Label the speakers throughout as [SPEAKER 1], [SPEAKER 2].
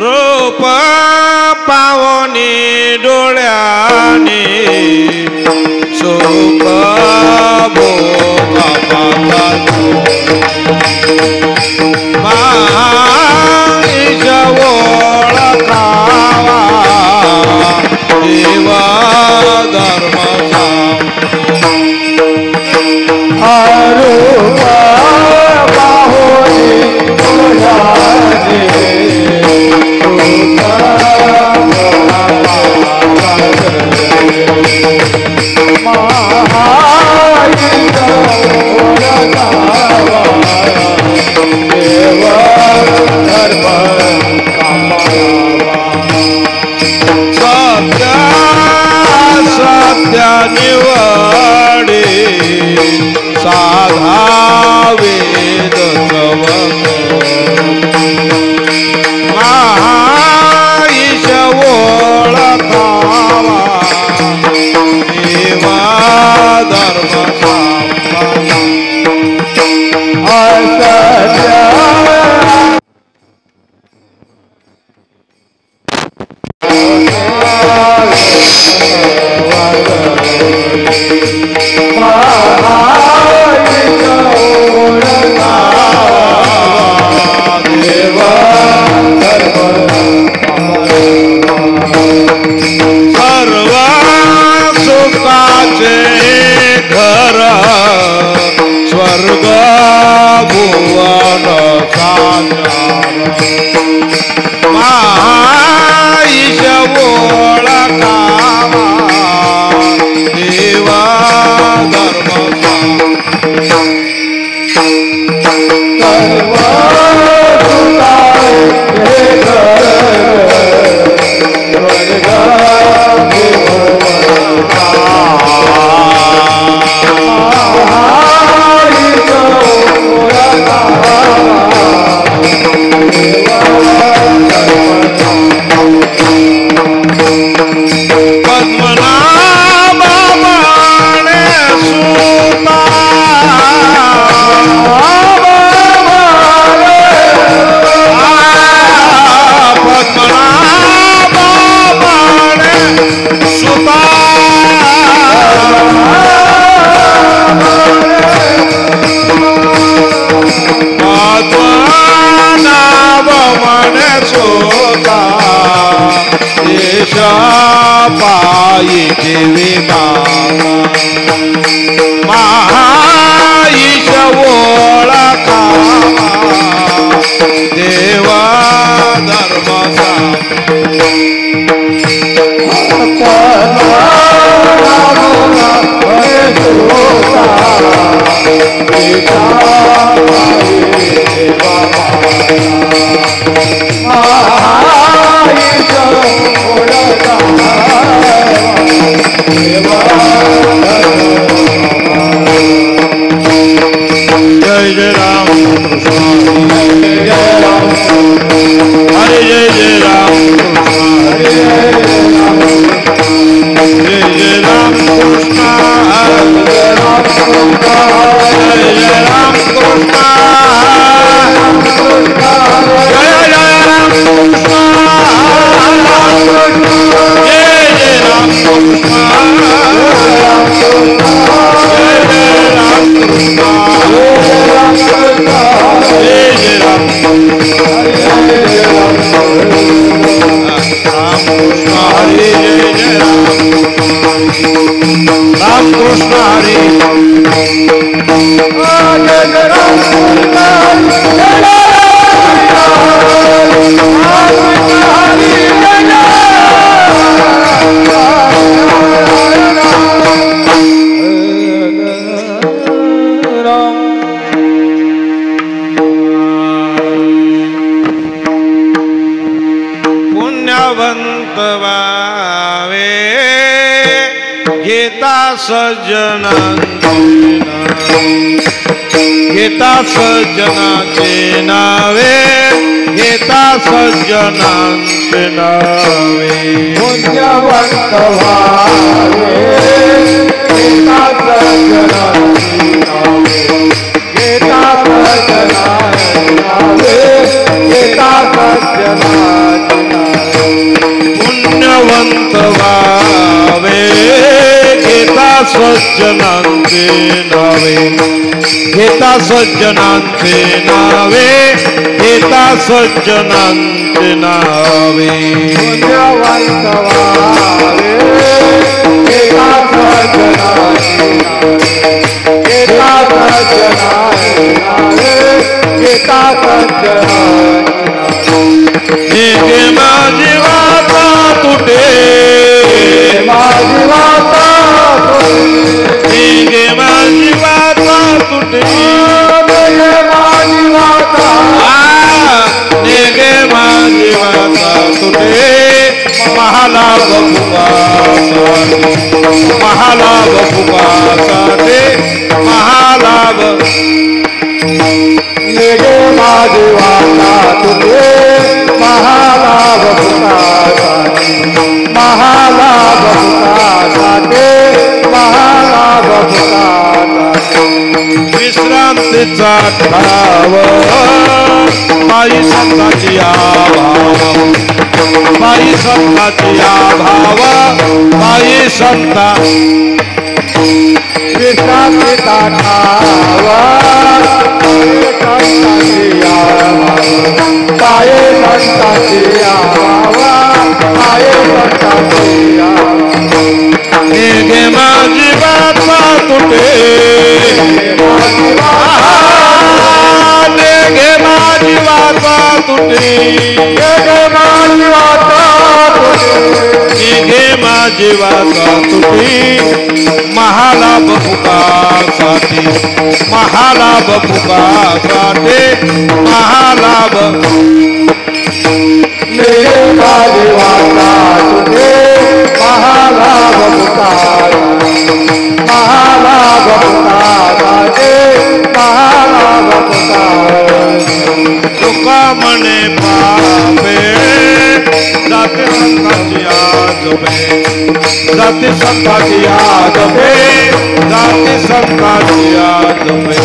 [SPEAKER 1] रूप पावनी डोळ्याने सुख भोगा माईश ओळखावा देवा धर्म
[SPEAKER 2] रूप पावनी डोळ्याने
[SPEAKER 1] निवडे साधा वेद माईश ओळखावा देवा धर्म सर्व सुखाचे घर स्वर्ग भुवन माईश ओळखावा देवा धर्म पायी देवी माईश ओळखावा देवा धर्म कृष्ण हरी पुण्यवंत वावे घेता सज्जनाचे नावे घेता सज्जनाचे नावे
[SPEAKER 2] पुण्यवंत व्हावे घेता सज्जनाचे नावे घेता सज्जनाचे नावे घेता सज्जनाचे नावे
[SPEAKER 1] पुण्यवंत व्हावे घेता सज्जनांचे नावे घेता सज्जनांचे नावे घेता सज्जनांचे नावे
[SPEAKER 2] पुण्यवंत व्हावे घेता सज्जनाचे नावे घेता सज्जनाचे नावे घेता सज्जनाचे
[SPEAKER 1] हे माझी वाता तुटे
[SPEAKER 2] माझी वाता
[SPEAKER 1] हे माझी वाता तुटे
[SPEAKER 2] माझी वाता
[SPEAKER 1] नेगे माझी वाता तुटे महालाभ फुगासाठी महालाभ
[SPEAKER 2] नेगे माझी वाता तुझे महालाभ फुकासाठी महालाभ फुकासाठी महालाभ फुकासाठी
[SPEAKER 1] विश्रांतीचा ठाव बाई संताची आभाव बाई संताची आभाव बाई संता
[SPEAKER 2] विश्रांतीचा ठावा पाये संताची आवा पाये संताची आवा
[SPEAKER 1] नेगे माझी वाता तुटे नेगे माझी वाता तुटे
[SPEAKER 2] नेगे माझी वाता
[SPEAKER 1] नेगे माझी वाता तुटे महालाभ फुगासाठी महालाभ फुगासाठी महालाभ
[SPEAKER 2] नेगे माझी वाता तुझे महालाभ फुकासाठी महालाभ फुकासाठी महालाभ फुकासाठी
[SPEAKER 1] तुका म्हणे पापे जाते संताची आजोबे जाते संताची आजोबे जाते संताची आजोबे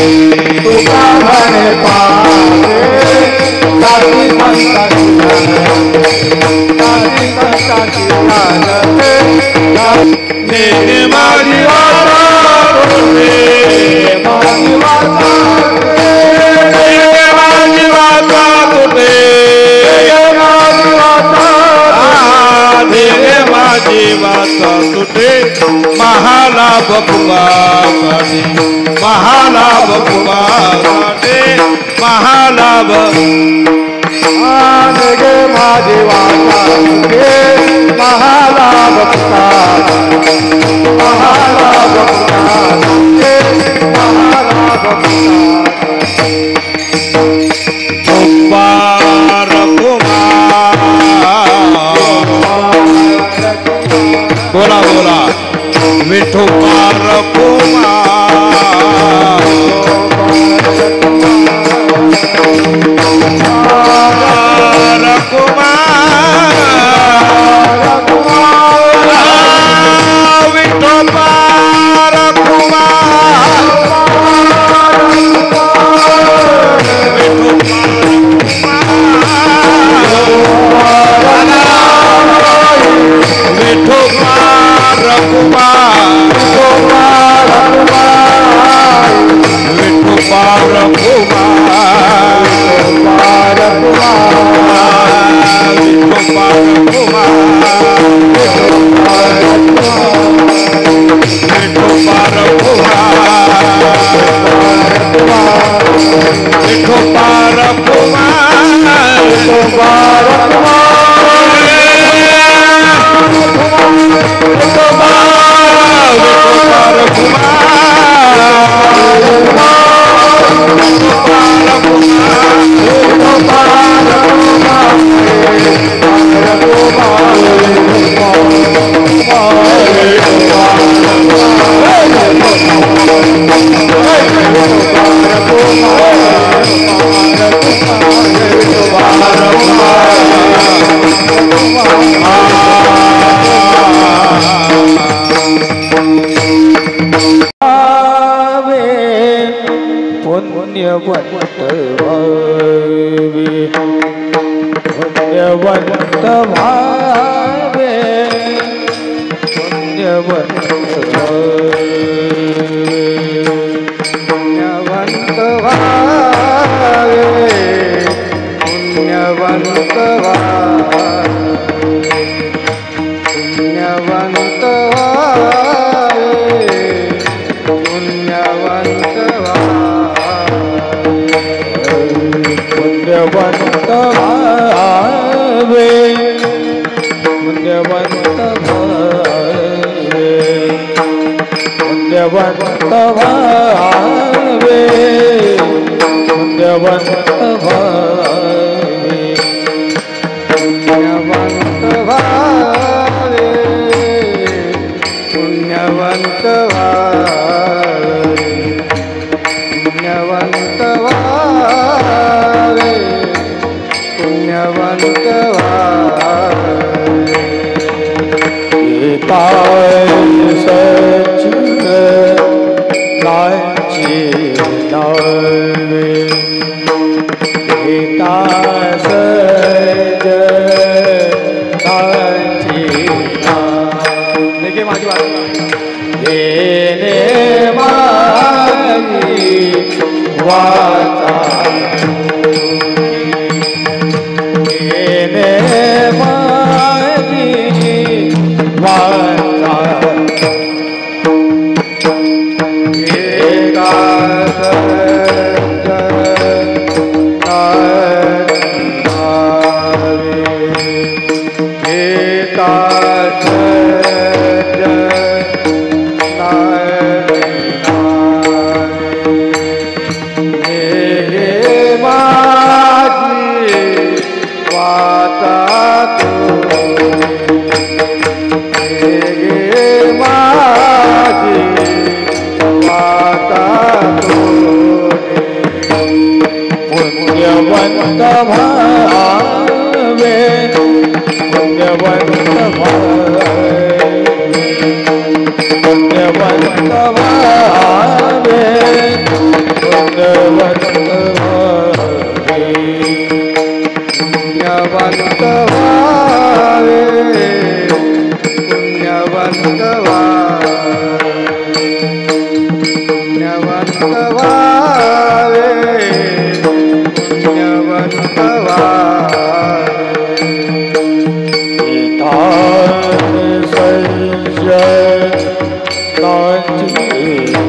[SPEAKER 2] तुका म्हणे पापे जाती संताची जाती संताची
[SPEAKER 1] नेगे माझी वाता तुटे
[SPEAKER 2] माझी वाता
[SPEAKER 1] नेगे माझी वाता तुटे
[SPEAKER 2] माझी वाता
[SPEAKER 1] नेगे माझी वाता तुटे महालाभ फुगासाठी महालाभ फुगासाठी महालाभ
[SPEAKER 2] नेगे माझी वाता तुझे महालाभ फुकासाठी महालाभ फुकासाठी महालाभ फुकासाठी
[SPEAKER 1] कुमार कुमार बोला बोला विठू कुमार कुमार कुमार विठू कुमार
[SPEAKER 2] पुण्यवंत भावे पुण्यवंत भावे पुण्यवंत पुण्यवंत भावे पुण्यवंत भावे पुण्यवंत भावे पुण्यवंत भावे पुण्यवंत भावे पुण्यवंत भावे पुण्यवंत भावे पुण्यवंत भावे पुण्यवंत भावे पुण्यवंत भावे पुण्यवंत भावे पुण्यवंत भावे गीताय सचिन कांची नावे गीता सच कांची देखिए माझी बात येने माझी वाचा येने माझी वाचा एका पुण्यवंत भावे पुण्यवंत भावे पुण्यवंत भावे पुण्यवंत भावे पुण्यवंत भावे पुण्यवंत भावे पुण्यवंत भावे पुण्यवंत भावे गीता सच कांची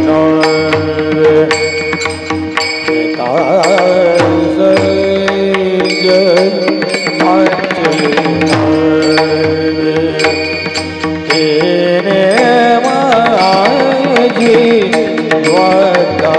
[SPEAKER 2] नावे गीता सच कांची नावे तेने माझी वाचा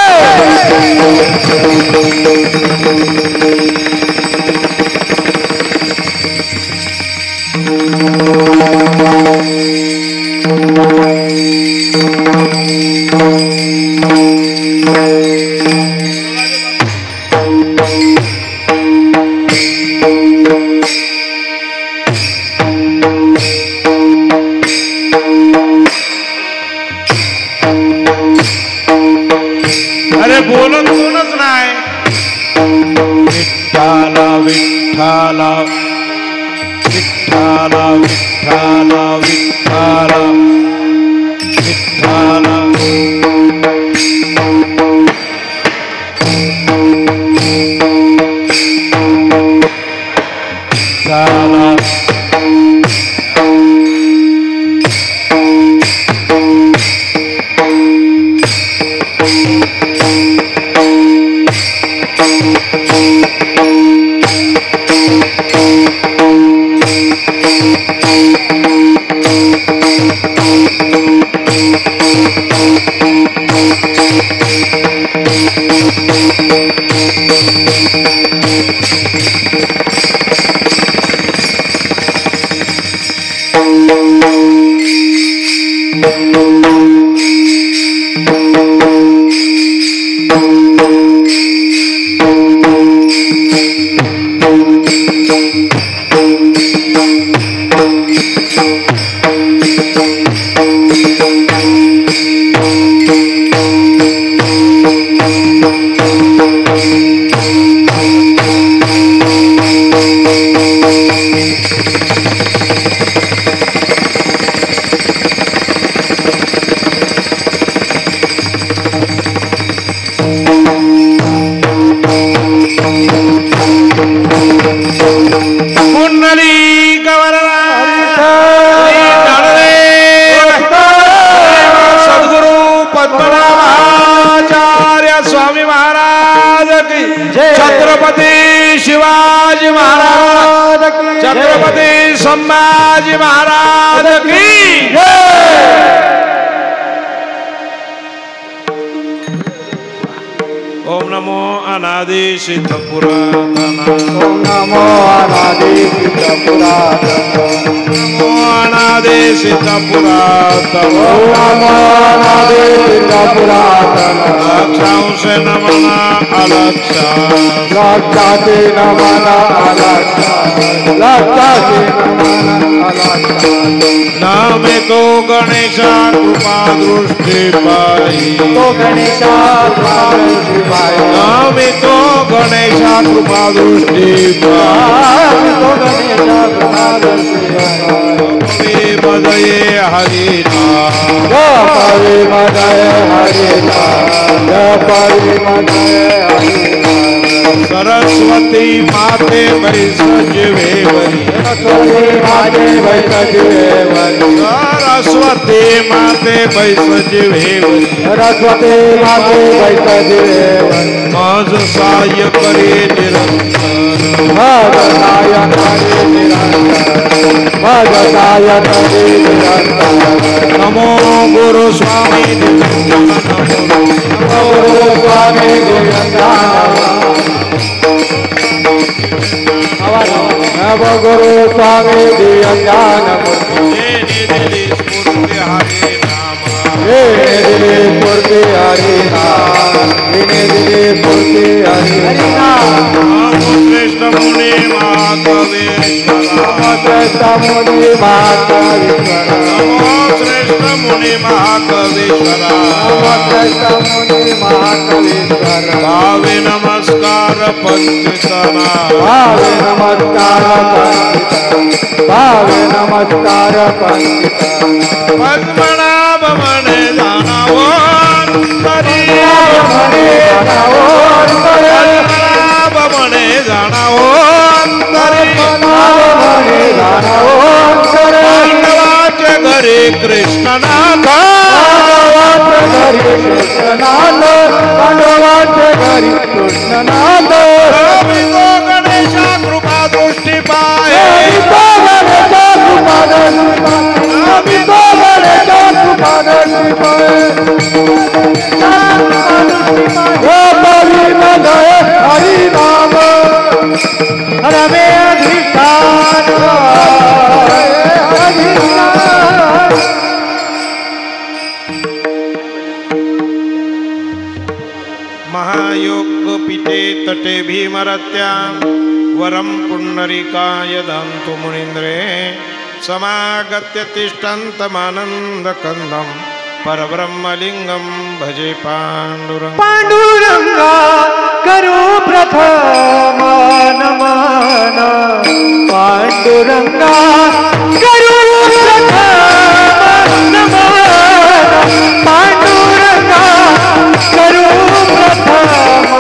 [SPEAKER 1] श्री अरे बोलत कोणच नाही. विठ्ठल विठ्ठल विठ्ठल विठ्ठल विठ्ठल छत्रपती शिवाजी महाराज की, छत्रपती संभाजी महाराज की जय. ओम नमो अनादि सिद्ध पुरातन,
[SPEAKER 2] ओम नमो अनादि सिद्ध पुरातन,
[SPEAKER 1] नमो अनादि सिद्ध पुरातन,
[SPEAKER 2] ओम नमो अनादि सिद्ध पुरातन.
[SPEAKER 1] लक्षांश नमना अलक्षा,
[SPEAKER 2] लक्षाते नमना अलक्षा, लक्षाते नमना अलक्षा.
[SPEAKER 1] नामे तो गणेशा कृपा दृष्टि पाई,
[SPEAKER 2] तो गणेशा कृपा पाई,
[SPEAKER 1] नामे तो गणेशा कृपा दृष्टि पाई.
[SPEAKER 2] तो गणेशा कृपा दृष्टि
[SPEAKER 1] कवी बदये हरि नाम,
[SPEAKER 2] जपरि मदय हरि नाम, जपरि मदय हरि नाम.
[SPEAKER 1] सरस्वती माते वैसजवे वरी,
[SPEAKER 2] सरस्वती माते वैसजवे वरी,
[SPEAKER 1] सरस्वती माते वैसजवे वरी.
[SPEAKER 2] सरस्वती माते वैसजवे वरी.
[SPEAKER 1] मज साय करे निरंतर,
[SPEAKER 2] मज साय करे निरंतर, मज साय करे निरंतर.
[SPEAKER 1] नमो गुरु स्वामी निरंजन,
[SPEAKER 2] नमो गुरु स्वामी निरंजन, नमो गुरु स्वामी निरंजन मूर्ति.
[SPEAKER 1] स्फूर्ति हरे नाम,
[SPEAKER 2] दिने स्फूर्ति हरि नाम, दिने दिने स्फूर्ति हरि नाम.
[SPEAKER 1] नमो श्रेष्ठ मुनि महाकवीश्वरा,
[SPEAKER 2] श्रेष्ठ मुनि महाकवीश्वरा,
[SPEAKER 1] नमो श्रेष्ठ मुनि महाकवीश्वरा.
[SPEAKER 2] श्रेष्ठ मुनि महाकवीश्वरा.
[SPEAKER 1] भावे नमस्कार पंचतना,
[SPEAKER 2] भावे नमस्कार पंडित, भावे नमस्कार पंडित.
[SPEAKER 1] पद्मनाभ मने जानावो अंतरी, पद्मनाभ मने जानावो अंतरी. पांडवाचे घरी कृष्णनाथ, रवी तो गणेशा कृपा दृष्टी पाय,
[SPEAKER 2] हरि नाम रमे अधिष्ठान,
[SPEAKER 1] महायोग पीठे तटे भीमरत्यां वरं पुंडरीकाय दन्तु मुनीन्द्रे समागत्य तिष्ठन्तमानन्दकन्दं परब्रह्मलिंगम भजे पांडुरंग
[SPEAKER 2] पांडुरंगा करू प्रथम नमन पांडुरंगा करू प्रथम नमन पांडुरंगा करू प्रथम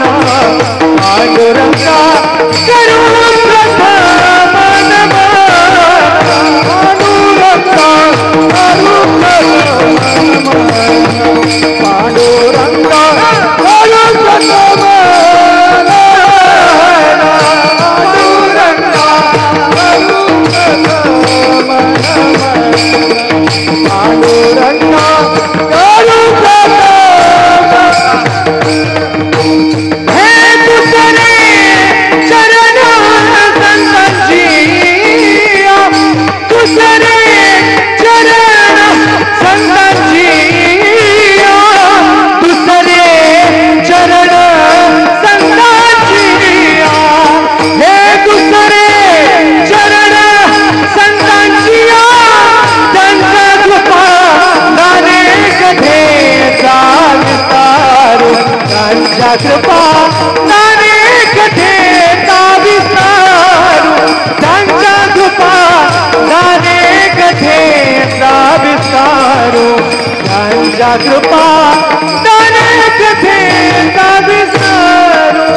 [SPEAKER 2] नमन पांडुरंगा करू प्रथम नमन पांडुरंगा करू पांडुरंगा कृपा नाने कथेचा विस्तारू त्यांच्या कृपा नाने कथेचा विस्तारू त्यांच्या कृपा नाने कथेचा विस्तारू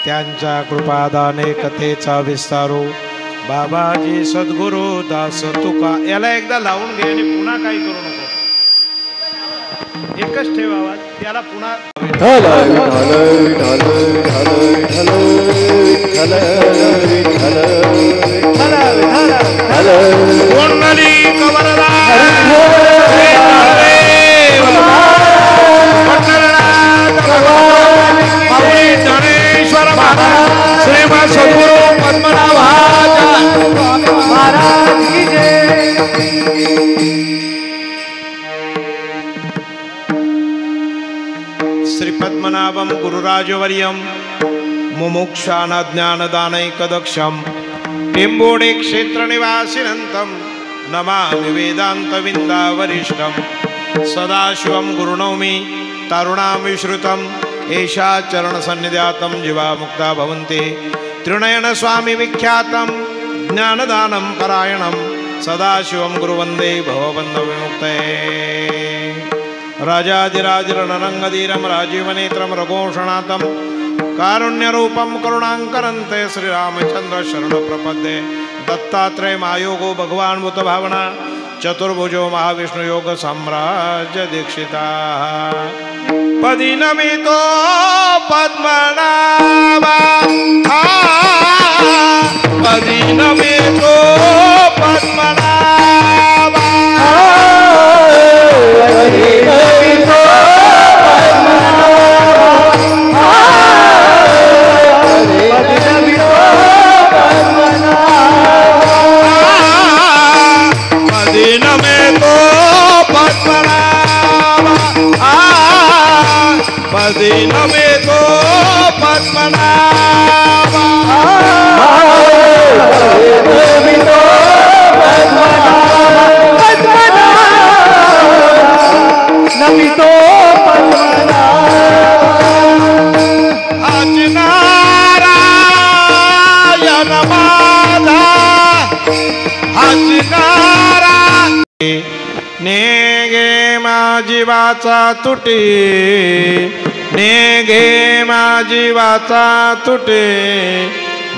[SPEAKER 1] त्यांच्या कृपादाने कथेचा विस्तारू बाबाजी सद्गुरु दास तुका याला एकदा लावून घे आणि पुन्हा काही करू नको एकच ठेवावा त्याला पुन्हा श्रीमद सद्गुरु पद्मनाभ महाराज की जय। श्री पद्मनाभम गुरुराजवर्यम मुमुक्षान ज्ञानदानैकदक्षम टेंबोडे क्षेत्र निवासिनंतम नमामि वेदांत विंदावरिष्ठम सदाशिवम गुरुनौमि तरुणां विश्रुतम एषा चरण सन्निध्यातं जीवा मुक्ता भवन्ति त्रिनयन स्वामी विख्यातं ज्ञानदानं परायणं सदाशिवं गुरुवन्दे भवबन्धव विमुक्तये राजाधिराजरणरङ्गधीरं राजीवनेत्रं रघोषणातं कारुण्यरूपं करुणाङ्करन्ते श्रीरामचन्द्र शरणप्रपद्ये दत्तात्रेयमायोगो भगवान् भूत भावना चतुर्भुजो महाविष्णुयोग साम्राज्य दीक्षिता पदी नमितो पद्मनाभा पदी नमितो पद्मनाभा पदी नमितो पदीन में तो पद्मनाभा नमितो आज नारायण माधा आज नारायण नेगे माझी वाचा तुटे नेगे माझी वाचा तुटे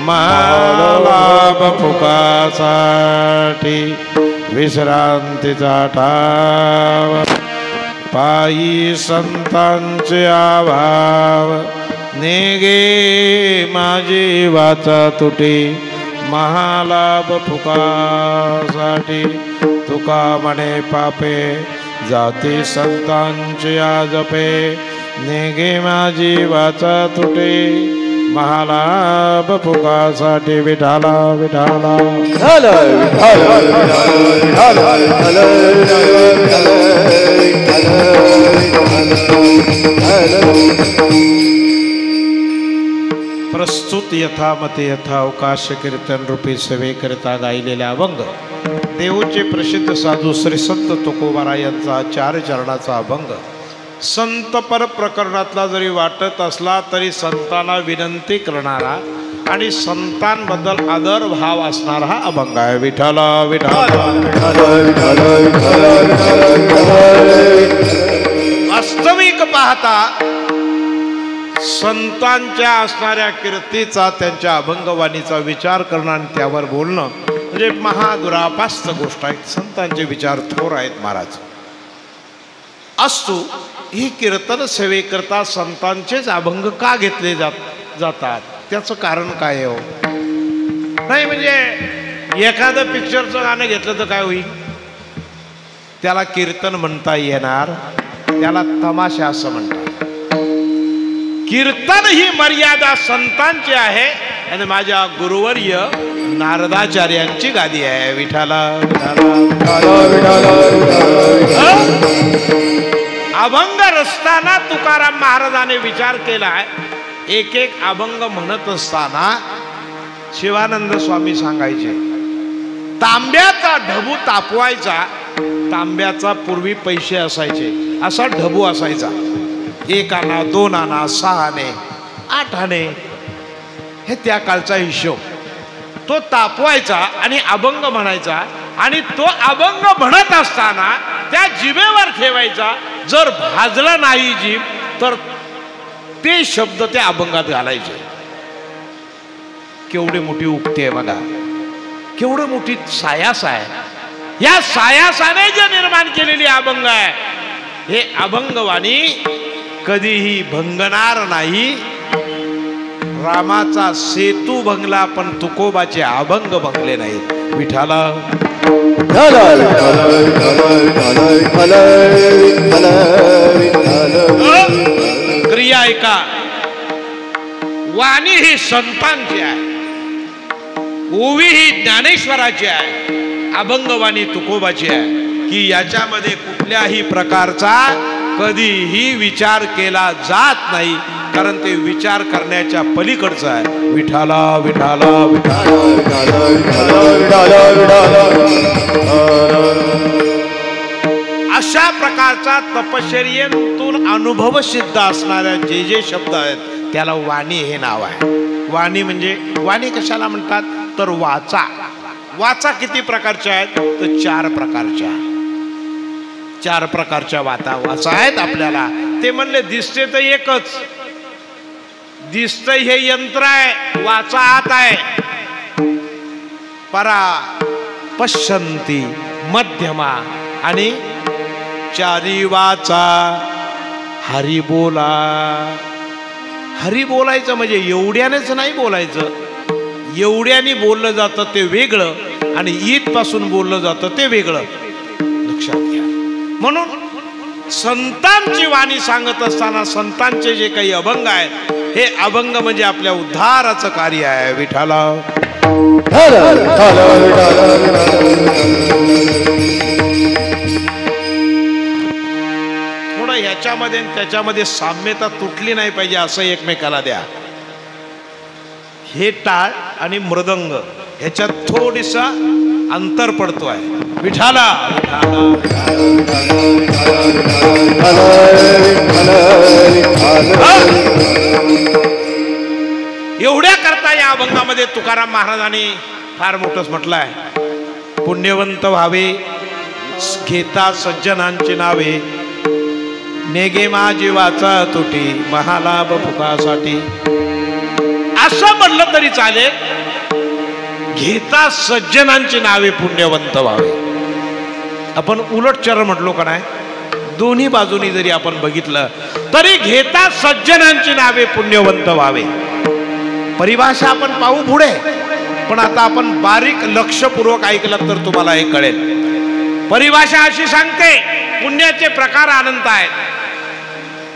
[SPEAKER 1] मालाभ फुकासाठी विश्रांतीचा ठाव पायी संतांचे अभाव नेगे माझी वाचा तुटे महालाभ फुकासाठी तुका म्हणे पापे जाती संतांचे जपे नेगे माझी वाचा तुटे महालाभ फुकासाठी विठाला विठाला प्रस्तुत यथामते यथावकाश कीर्तन रूपी सेवे करता गायलेल्या अभंग देऊचे प्रसिद्ध साधू श्री संत तुकोबारा यांचा 4 चरणाचा अभंग संतपर प्रकरणातला जरी वाटत असला तरी संतांना विनंती करणारा आणि संतांबद्दल आदर भाव असणारा हा अभंग आहे. विठ्ठला विठ्ठला वास्तविक पाहता संतांच्या असणाऱ्या कीर्तीचा त्यांच्या अभंगवाणीचा विचार करणं आणि त्यावर बोलणं म्हणजे महादुरापास्त गोष्ट आहे. संतांचे विचार थोर आहेत महाराज. असतो ही कीर्तन सेवेकरता संतांचेच अभंग का घेतले जातात त्याचं कारण काय हो? नाही म्हणजे एखादं पिक्चरचं गाणं घेतलं तर काय होईल? त्याला कीर्तन म्हणता येणार, त्याला तमाशा असं म्हणतात. कीर्तन ही मर्यादा संतांची आहे आणि माझ्या गुरुवर्य नारदाचार्यांची गादी आहे. विठाला अभंग रचताना तुकाराम महाराजाने विचार केलाय. एक एक अभंग म्हणत असताना शिवानंद स्वामी सांगायचे तांब्याचा ढबू तापवायचा. तांब्याचा पूर्वी पैसे असायचे, असा ढबू असायचा. 1 आना 2 आना 6 आणे 8 आणे हे त्या कालचा हिशोब. तो तापवायचा आणि अभंग म्हणायचा आणि तो अभंग म्हणत असताना त्या जिभेवर ठेवायचा. जर भाजला नाही जीभ तर ते शब्द त्या अभंगात घालायचे. केवढी मोठी उक्ती आहे बघा, केवढी मोठी सायास आहे. या सायासाने जे निर्माण केलेली अभंग आहे हे अभंगवाणी कधीही भंगणार नाही. रामाचा सेतू भंगला पण तुकोबाचे अभंग भंगले नाहीत. विठाला क्रिया ऐका. वाणी ही संतांची आहे, ओवी ही ज्ञानेश्वराची आहे, अभंगवाणी तुकोबाची आहे. की याच्यामध्ये कुठल्याही प्रकारचा कधीही विचार केला जात नाही, कारण ते विचार करण्याच्या पलीकडचं आहे. विठाला विठाला अशा प्रकारचा तपश्चर्येतून अनुभव सिद्ध असणाऱ्या जे जे शब्द आहेत त्याला वाणी हे नाव आहे. वाणी म्हणजे वाणी कशाला म्हणतात तर वाचा. वाचा किती प्रकारच्या आहेत तर 4 प्रकारच्या. 4 प्रकारच्या वाचा आहेत आपल्याला. ते म्हणले दिसते तर एकच, दिसतंय हे यंत्र आहे, वाचा आत आहे. परा पश्यंती मध्यमा आणि 4 वाचा. हरी बोला. हरी बोलायचं म्हणजे एवढ्यानेच नाही बोलायचं. एवढ्याने बोललं जातं ते वेगळं आणि ईदपासून बोललं जातं ते वेगळं, लक्षात घ्या. म्हणून संतांची वाणी सांगत असताना संतांचे जे काही अभंग आहेत हे अभंग म्हणजे आपल्या उद्धाराचं कार्य आहे. विठाला थोडं ह्याच्यामध्ये त्याच्यामध्ये साम्यता तुटली नाही पाहिजे असं एकमेकाला द्या. हे टाळ आणि मृदंग ह्याच्यात थोडीसा अंतर पडतो आहे. विठाला एवढ्या करता या अभंगामध्ये तुकाराम महाराजांनी फार मोठंच म्हटलंय. पुण्यवंत व्हावे घेता सज्जनांची नावे नेगे माझी वाचा तुटी महालाभ फुकासाठी. असं म्हणलं तरी चालेल. घेता सज्जनांची नावे पुण्यवंत व्हावे. आपण उलटचर म्हटलो का नाही, दोन्ही बाजूनी जरी आपण बघितलं तरी घेता सज्जनांची नावे पुण्यवंत पुण्यवंत व्हावे. परिभाषा आपण पाहू पुढे, पण आता आपण बारीक लक्षपूर्वक ऐकलं तर तुम्हाला हे कळेल. परिभाषा अशी सांगते, पुण्याचे प्रकार अनंत आहेत.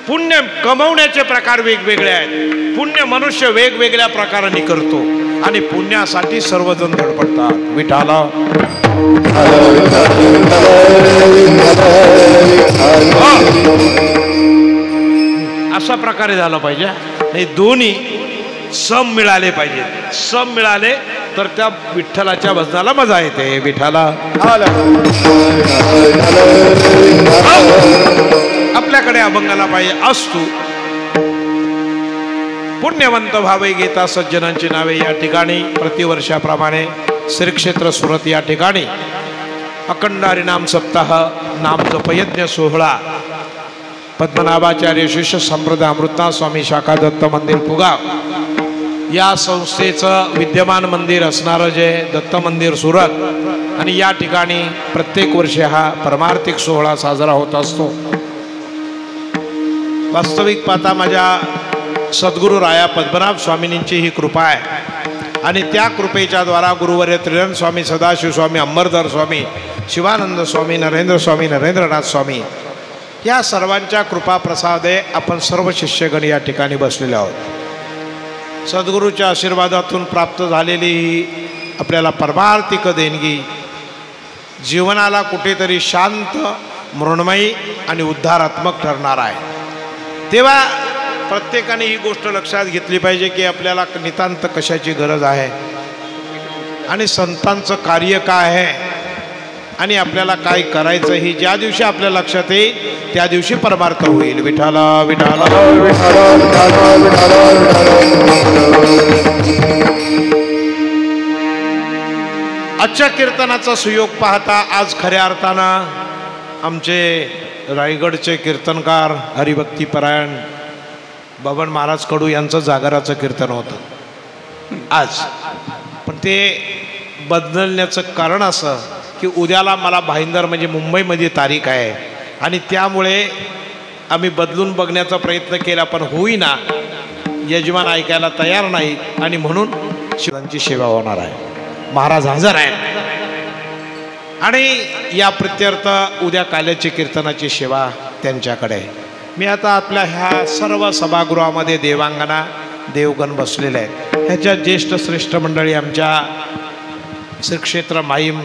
[SPEAKER 1] पुण्य कमवण्याचे प्रकार वेगवेगळे आहेत. पुण्य मनुष्य वेगवेगळ्या प्रकाराने करतो आणि पुण्यासाठी सर्वजण धडपडतात. विठाला अशा प्रकारे झालं पाहिजे. नाही, दोन्ही सम मिळाले पाहिजे. सम मिळाले तर त्या विठ्ठलाच्या भजनाला मजा येते. विठाला आपल्याकडे अभंगाला पाहिजे असतो. पुण्यवंत भावे गीता सज्जनांची नावे या ठिकाणी प्रतिवर्षाप्रमाणे श्री क्षेत्र सुरत या ठिकाणी अखंड हरिनाम सप्ताह नाम जपयज्ञ सोहळा पद्मनाभाचार्य शिष्य संप्रदाय अमृता स्वामी शाखा दत्त मंदिर फुगाव या संस्थेचं विद्यमान मंदिर असणारं जे दत्त मंदिर सुरत आणि या ठिकाणी प्रत्येक वर्षी हा परमार्थिक सोहळा साजरा होत असतो. वास्तविक पाहता माझ्या सद्गुरू राया पद्मनाभ स्वामींची ही कृपा आहे आणि त्या कृपेच्या द्वारा गुरुवर्य त्रिरंग स्वामी, सदाशिव स्वामी, अंबरधर स्वामी, शिवानंद स्वामी, नरेंद्र स्वामी, नरेंद्रनाथ स्वामी या सर्वांच्या कृपा प्रसादे आपण सर्व शिष्यगण या ठिकाणी बसलेले आहोत. सद्गुरूच्या आशीर्वादातून प्राप्त झालेली ही आपल्याला परमार्थिक देणगी जीवनाला कुठेतरी शांत, मृण्मयी आणि उद्धारात्मक ठरणार आहे. तेव्हा प्रत्येकाने ही गोष्ट लक्षात घेतली पाहिजे की आपल्याला नितांत कशाची गरज आहे आणि संतांचं कार्य काय आहे आणि आपल्याला काय करायचं ही ज्या दिवशी आपल्या लक्षात येईल त्या दिवशी परमार्थ होईल. विठाला विठाला आजच्या कीर्तनाचा सुयोग पाहता आज खऱ्या अर्थानं आमचे रायगडचे कीर्तनकार हरिभक्तीपरायण बबन महाराज कडू यांचं जागराचं कीर्तन होतं आज. पण ते बदलण्याचं कारण असं की उद्याला मला भाईंदर म्हणजे मुंबईमध्ये तारीख आहे आणि त्यामुळे आम्ही बदलून बघण्याचा प्रयत्न केला पण होईना. यजमान ऐकायला तयार नाही आणि म्हणून शिवांची सेवा होणार आहे. महाराज हजर आहेत आणि या प्रत्यर्थ उद्या काल्याची कीर्तनाची सेवा त्यांच्याकडे. मी आता आपल्या ह्या सर्व सभागृहामध्ये देवांगना देवगण बसलेले आहेत. ह्याच्या ज्येष्ठ श्रेष्ठ मंडळी आमच्या श्री क्षेत्र माहीम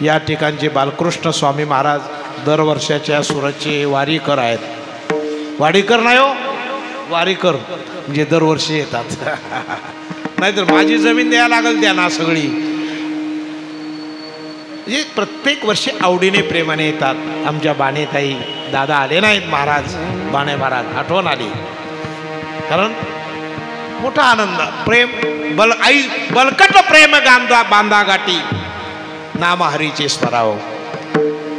[SPEAKER 1] या ठिकाणचे बालकृष्ण स्वामी महाराज दरवर्षाच्या सुरतचे वारीकर आहेत. वारीकर नाही हो, वारीकर म्हणजे दरवर्षी येतात. नाहीतर माझी जमीन द्यायला लागेल त्यांना सगळी. म्हणजे प्रत्येक वर्षी आवडीने प्रेमाने येतात. आमच्या बाणेताई दादा आले नाहीत, महाराज बाणे महाराज आठवण आली. कारण मोठा आनंद प्रेम बलकट प्रेम बांधा गाठी नाम हरीचे स्मराव.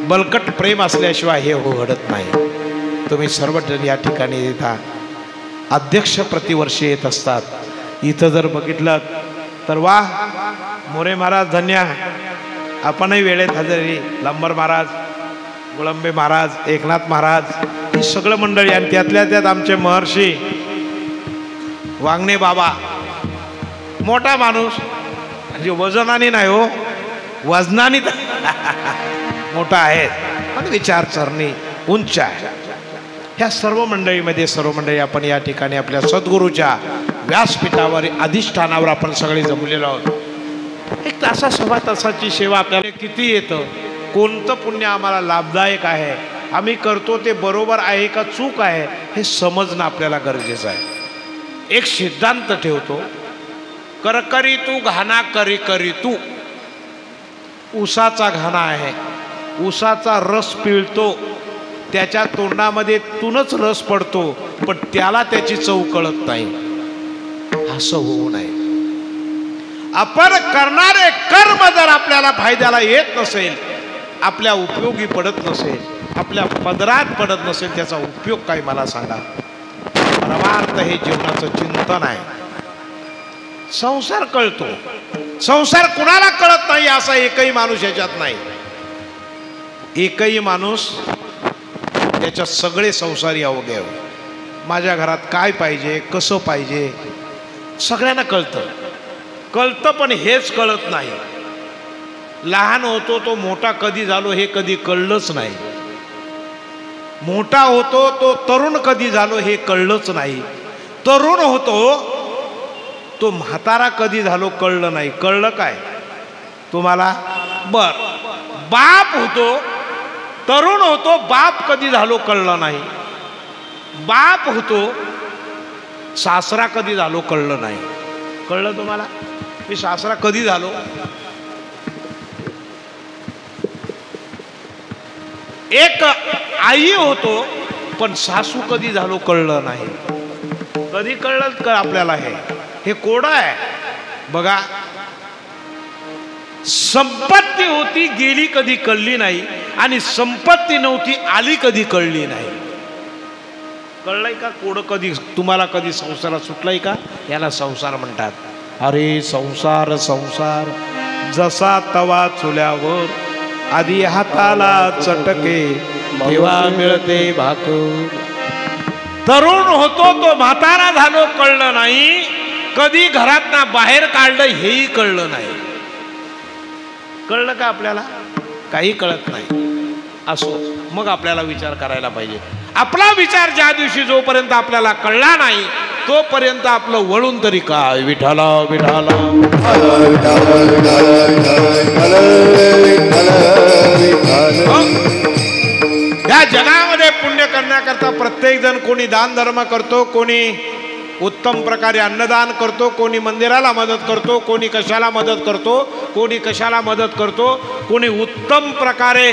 [SPEAKER 1] बलकट प्रेम असल्याशिवाय हे घडत नाही. तुम्ही सर्वजण या ठिकाणी येता. अध्यक्ष प्रतिवर्षी येत असतात. इथं जर बघितलं तर वाह, मोरे महाराज धन्य, आपणही वेळेत हजेरी. लंबर महाराज, गुळंबे महाराज, एकनाथ महाराज ही सगळं मंडळी आणि त्यातल्या त्यात आमचे महर्षी वांगणे बाबा. मोठा माणूस म्हणजे वजनाने नाही हो, वजनाने मोठा आहे पण विचारसरणी उंच आहे. ह्या सर्व मंडळीमध्ये सर्व मंडळी आपण या ठिकाणी आपल्या सद्गुरूच्या व्यासपीठावर अधिष्ठानावर आपण सगळे जमलेलो आहोत. एक तासा सव्वा तासाची सेवा आपल्याला किती येतं, कोणतं पुण्य आम्हाला लाभदायक आहे, आम्ही करतो ते बरोबर आहे का चूक आहे हे समजणं आपल्याला गरजेचं आहे. एक सिद्धांत ठेवतो, कर करी तू घाना करी करी तू. उसाचा घाना आहे, उसाचा रस पिळतो, त्याच्या तोंडामध्ये तूनच रस पडतो पण त्याला त्याची चव कळत नाही. असं होऊ नये. आपण करणारे कर्म जर आपल्याला फायद्याला येत नसेल, आपल्या उपयोगी पडत नसेल, आपल्या पदरात पडत नसेल, त्याचा उपयोग काय मला सांगा. परमार्थ हे जीवनाचं चिंतन आहे. संसार कळतो, संसार कुणाला कळत नाही असा एकही माणूस याच्यात नाही. एकही माणूस त्याच्यात सगळे संसारी अवघे. माझ्या घरात काय पाहिजे, कसं पाहिजे, सगळ्यांना कळतं पण हेच कळत नाही. लहान होतो तो मोठा कधी झालो हे कधी कळलंच नाही. मोठा होतो तो तरुण कधी झालो हे कळलंच नाही. तरुण होतो तो म्हातारा कधी झालो कळलं नाही. कळलं काय तुम्हाला? बाप होतो, तरुण होतो, बाप कधी झालो कळलं नाही. बाप होतो, सासरा कधी झालो कळलं नाही. कळलं तुम्हाला? मी सासरा कधी झालो? एक आई होतो पण सासू कधी झालो कळलं नाही. कधी कळलं का आपल्याला? हे कोडं आहे बघा. संपत्ती होती गेली कधी कळली नाही आणि संपत्ती नव्हती आली कधी कळली नाही. कळलंय का कोडं? कधी तुम्हाला कधी संसारात सुटलाय का? याला संसार म्हणतात. अरे संसार संसार जसा तवा चुल्यावर, आधी हाताला चटके तेव्हा मिळते भाकर. तरुण होतो तो म्हातारा झालो कळलं नाही. कधी घरात ना बाहेर काढलं हेही कळलं नाही. कळलं का आपल्याला? काही कळत नाही. असो, मग आपल्याला विचार करायला पाहिजे. आपला विचार ज्या दिवशी जोपर्यंत आपल्याला कळला नाही तोपर्यंत आपलं वळून तरी काय? विठाला विठाला या जगामध्ये पुण्य करण्याकरता प्रत्येक जण कोणी दान धर्म करतो, कोणी उत्तम प्रकारे अन्नदान करतो, कोणी मंदिराला मदत करतो, कोणी कशाला मदत करतो, कोणी कशाला मदत करतो, कोणी उत्तम प्रकारे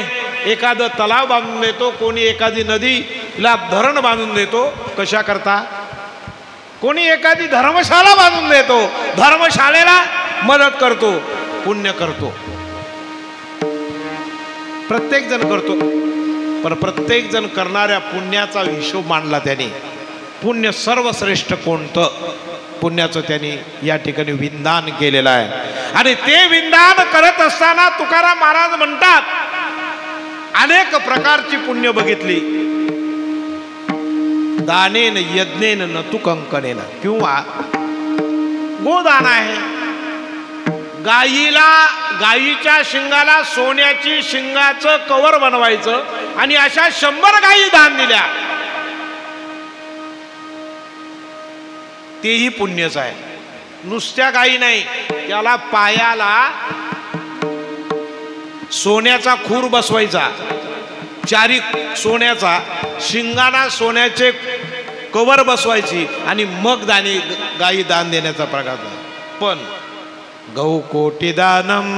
[SPEAKER 1] एखादं तलाव बांधून देतो, कोणी एखादी नदीला धरण बांधून देतो. कशा करता? कोणी एखादी धर्मशाळा बांधून देतो, धर्मशाळेला मदत करतो, पुण्य करतो. प्रत्येक जण करतो. पण प्रत्येक जण करणाऱ्या पुण्याचा हिशोब मांडला त्याने. पुण्य सर्वश्रेष्ठ कोणतं? पुण्याचं त्यांनी या ठिकाणी विधान केलेलं आहे. आणि ते विधान करत असताना तुकाराम महाराज म्हणतात, अनेक प्रकारची पुण्य बघितली. दानेन यज्ञेन न तू कंकनेन, किंवा गोदान आहे. गायीच्या शिंगाला सोन्याची शिंगाचं कवर बनवायचं आणि अशा 100 गायी दान दिल्या, तेही पुण्यच आहे. नुसत्या गायी नाही, त्याला पायाला सोन्याचा खूर बसवायचा, चारी सोन्याचा, शिंगाना सोन्याचे कवर बसवायची आणि मग गायी दान देण्याचा प्रकार. पण गौ कोटी दानम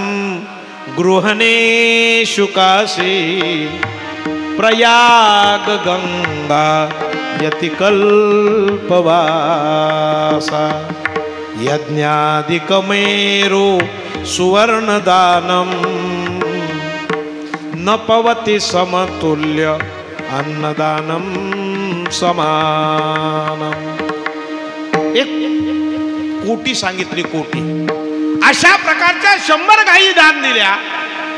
[SPEAKER 1] गृहणेषु काशी प्रयाग गंगा यति कल्पवासा यज्ञादिकमेरो सुवर्णदानम न पवति समतुल्य अन्नदानम समानम. एक कोटी सांगितली, कोटी. अशा प्रकारच्या 100 गायी दान दिल्या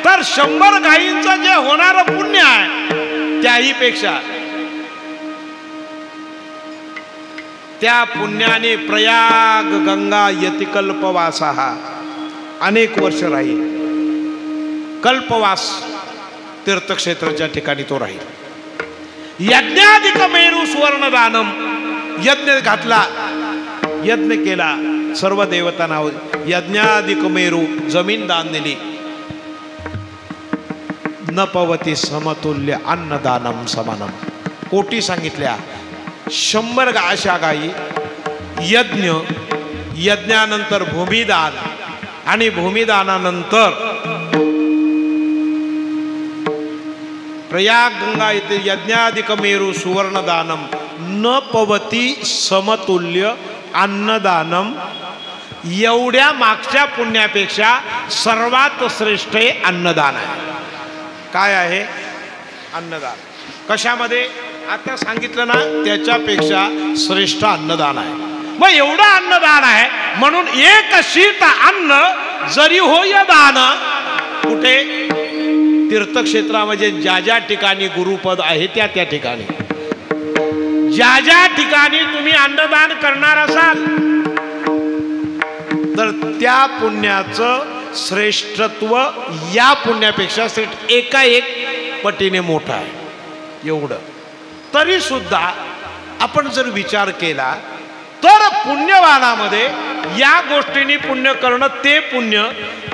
[SPEAKER 1] तर 100 गायींचं जे होणारं पुण्य आहे त्याही पेक्षा त्या पुण्याने प्रयाग गंगा यतिकल्पवासा अनेक वर्ष राहील. कल्पवास तीर्थक्षेत्राच्या ठिकाणी तो राहील. यज्ञाधिक मेरू सुवर्णदानम, यज्ञ घातला, यज्ञ केला, सर्व देवतांना यज्ञाधिक मेरू जमीन दान दिली. न पवती समतुल्य अन्नदानम समानम. कोटी सांगितल्या. 100 अशा गायी, यज्ञ, यज्ञानंतर भूमिदान आणि भूमिदानानंतर प्रयाग गंगा इथे यज्ञाधिक मेरू सुवर्णदानम न पवती समतुल्य अन्नदानम. एवढ्या मागच्या पुण्यापेक्षा सर्वात श्रेष्ठ अन्नदान आहे. काय आहे? अन्नदान. कशामध्ये? आता सांगितलं ना, त्याच्यापेक्षा श्रेष्ठ अन्नदान आहे. मग एवढं अन्नदान आहे म्हणून एक शीत अन्न जरी होय दान. कुठे? तीर्थक्षेत्रामध्ये ज्या ज्या ठिकाणी गुरुपद आहे त्या ठिकाणी ज्या ज्या ठिकाणी तुम्ही अन्नदान करणार असाल तर त्या पुण्याचं श्रेष्ठत्व या पुण्यापेक्षा एका पटीने मोठा आहे. एवढं तरी सुद्धा आपण जर विचार केला तर पुण्यवानामध्ये या गोष्टींनी पुण्य करणं, ते पुण्य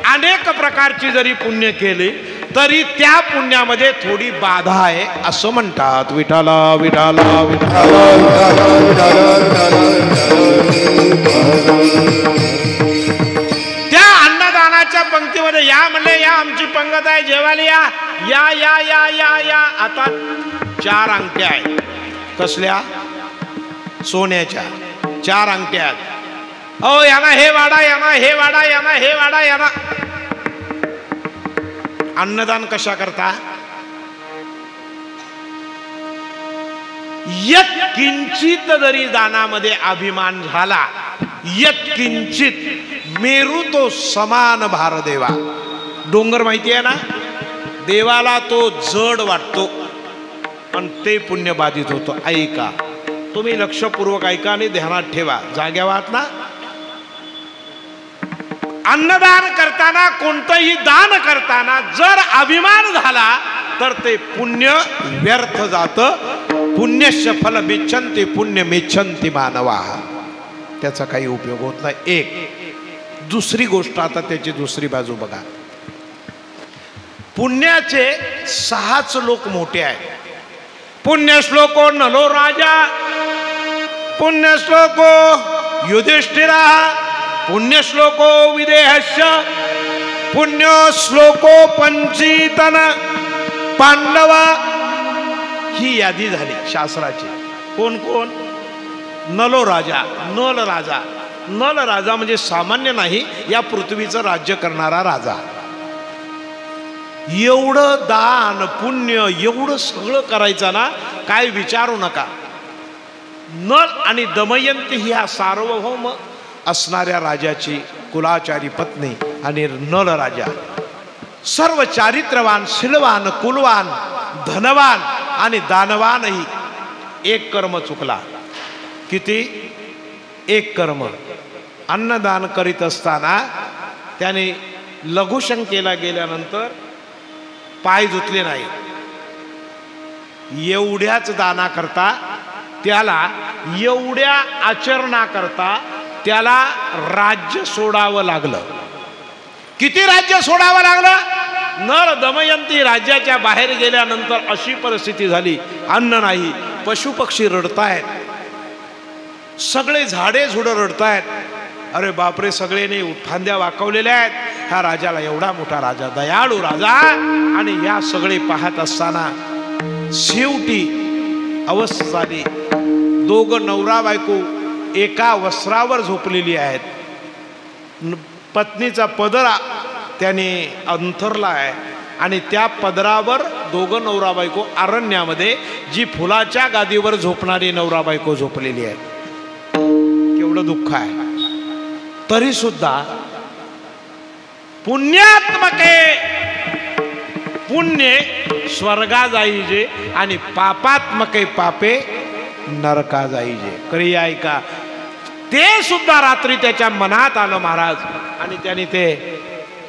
[SPEAKER 1] अनेक प्रकारची जरी पुण्य केली तरी त्या पुण्यामध्ये थोडी बाधा आहे असं म्हणतात. विठाला विठाला विठाला. त्या अन्नदानाच्या पंक्तीमध्ये या म्हणले, या आमची पंगत आहे, जेवायला या या या या या या. आता 4 अंगठ्या आहेत. कसल्या? सोन्याच्या 4 अंगठ्या आहेत. अहो यांना हे वाडा, यांना हे वाडा, यांना हे वाडा, यांना. अन्नदान कशा करता? यत्किंचित जरी दानामध्ये अभिमान झाला, यत्किंचित मेरू तो समान भार देवा. डोंगर माहिती आहे ना, देवाला तो जड वाटतो पण ते पुण्य बाधित होतं. ऐका, तुम्ही लक्षपूर्वक ऐका आणि ध्यानात ठेवा. जाग्यावर आहात ना? अन्नदान करताना, कोणतंही दान करताना जर अभिमान झाला तर ते पुण्य व्यर्थ जातं. पुण्यस्य फल मिच्छन्ति पुण्य मिच्छन्ति मानवा. त्याचा काही उपयोग होत नाही. एक दुसरी गोष्ट, आता त्याची दुसरी बाजू बघा. पुण्याचे 6च लोक मोठे आहेत. पुण्यश्लोको नलो राजा, पुण्यश्लोको युधिष्ठिरा, पुण्यश्लोको विदेहस्य, पुण्यश्लोको पंचीतन पांडवा. ही यादी झाली शास्त्राची. कोण कोण? नलो राजा, नल राजा. नल राजा म्हणजे सामान्य नाही, या पृथ्वीचं राज्य करणारा राजा. एवढं दान पुण्य एवढं सगळं करायचं ना, काय विचारू नका. नल आणि दमयंती ही ह्या सार्वभौम असणाऱ्या राजाची कुलाचारी पत्नी आणि नल राजा सर्व चारित्र्यवान, शीलवान, कुलवान, धनवान आणि दानवानही. एक कर्म चुकला. किती? एक कर्म. अन्नदान करीत असताना त्याने लघुशंकेला गेल्यानंतर पाय धुतले नाही. एवढ्याच दाना करता त्याला, एवढ्या आचरणा करता त्याला राज्य सोडावं लागलं. किती राज्य सोडावं लागलं? नर दमयंती राज्याच्या बाहेर गेल्यानंतर अशी परिस्थिती झाली, अन्न नाही, पशुपक्षी रडतायत, सगळे झाडे झुडं रडतायत. अरे बापरे, सगळेने फांद्या वाकवलेल्या आहेत. ह्या राजाला, एवढा मोठा राजा, दयाळू राजा, आणि या सगळे पाहत असताना शेवटी अवस्था झाली. दोघं नवरा बायको एका वस्त्रावर झोपलेली आहेत. पत्नीचा पदर त्याने अंथरला आहे आणि त्या पदरावर दोघं नवरा बायको अरण्यामध्ये जी फुलाच्या गादीवर झोपणारी नवरा बायको झोपलेली आहे. केवढं दुःख आहे. तरी सुद्धा पुण्यात्मके पुण्य स्वर्गा जाईजे आणि पापात्मके पापे नरका जाईजे. करी ऐका, ते सुद्धा रात्री त्याच्या मनात आलं महाराज, आणि त्याने ते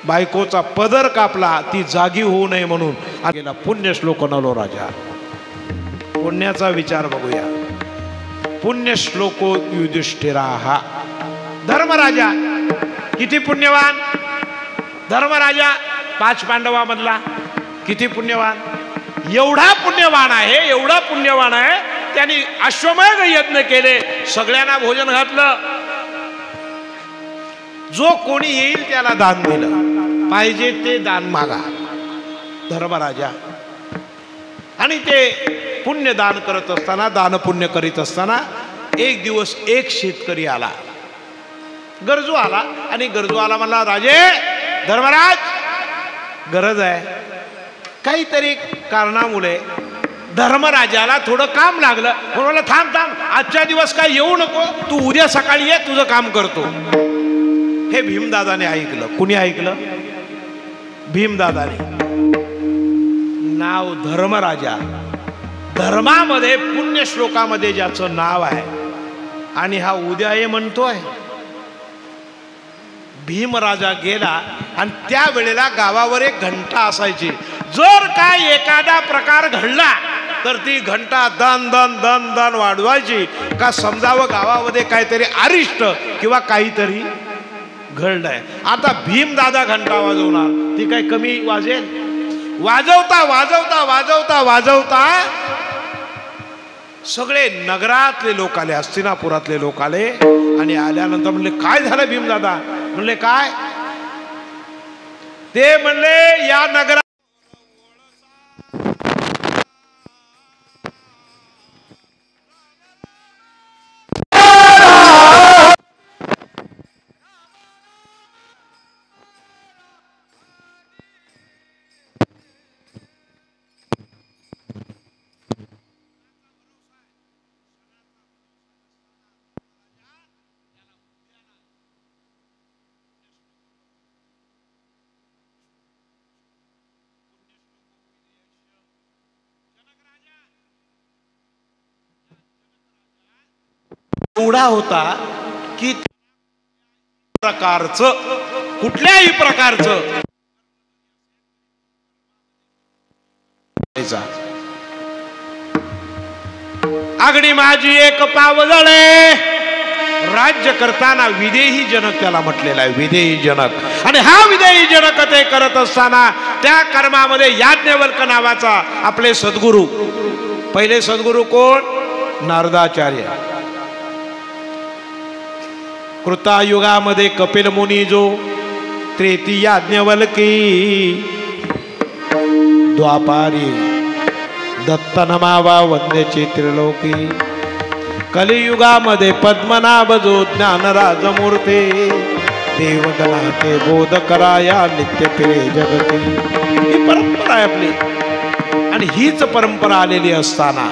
[SPEAKER 1] बायकोचा पदर कापला, ती जागी होऊ नये म्हणून गेला. पुण्य श्लोक नलो राजा. पुण्याचा विचार बघूया. पुण्य श्लोको युधिष्ठिरा. धर्मराजा किती पुण्यवान. धर्मराजा 5 पांडवामधला किती पुण्यवान. एवढा पुण्यवान आहे, एवढा पुण्यवान आहे, त्यांनी अश्वमेध यज्ञ केले, सगळ्यांना भोजन घातलं. जो कोणी येईल त्याला दान दिलं. पाहिजे ते दान मागा. धर्मराजा. आणि ते पुण्य दान करत असताना, दान पुण्य करीत असताना एक दिवस एक शेतकरी आला, गरजू आला. आणि गरजू आला म्हणला, राजे, धर्मराज, गरज आहे. काहीतरी कारणामुळे धर्मराजाला थोडं काम लागलं. म्हणून थांब थांब, आजच्या दिवस काय येऊ नको, तू उद्या सकाळी ये, तुझं काम करतो. हे भीमदादाने ऐकलं. कुणी ऐकलं? भीमदादाने. नाव धर्मराजा. धर्मामध्ये पुण्य श्लोकामध्ये ज्याचं नाव आहे आणि हा उद्या ये म्हणतोय. भीमराजा गेला आणि त्या वेळेला गावावर एक घंटा असायची. जर काय एखादा प्रकार घडला तर ती घंटा दन दन दन दन वाढवायची का समजावं गावामध्ये काहीतरी अरिष्ट किंवा काहीतरी घडलंय. आता भीमदादा घंटा वाजवणार, ती काय कमी वाजेल? वाजवता वाजवता वाजवता वाजवता सगळे नगरातले लोक आले, हस्तिनापुरातले लोक आले आणि आल्यानंतर म्हणले काय झालं भीमदादा? म्हणले काय? ते म्हणले या नगरात एवढा होता की प्रकारचं कुठल्याही प्रकारचं आगडी माझी एक पावजळे राज्य करताना विदेही जनक त्याला म्हटलेला आहे. विदेही जनक. आणि हा विदेही जनक ते करत असताना त्या कर्मामध्ये याज्ञवल्क नावाचा आपले सद्गुरू, पहिले सद्गुरू कोण? नारदाचार्य. कृतायुगामध्ये कपिल मुनी जो, त्रेती याज्ञवल्की, द्वापारी दत्त नमावा वंद्याचे त्रिलोकी, कलियुगामध्ये पद्मनाभ जो ज्ञानराजमूर्ती, देवगणा ते बोध कराया नित्य फिरे जगती. ही परंपरा आहे आपली. आणि हीच परंपरा आलेली असताना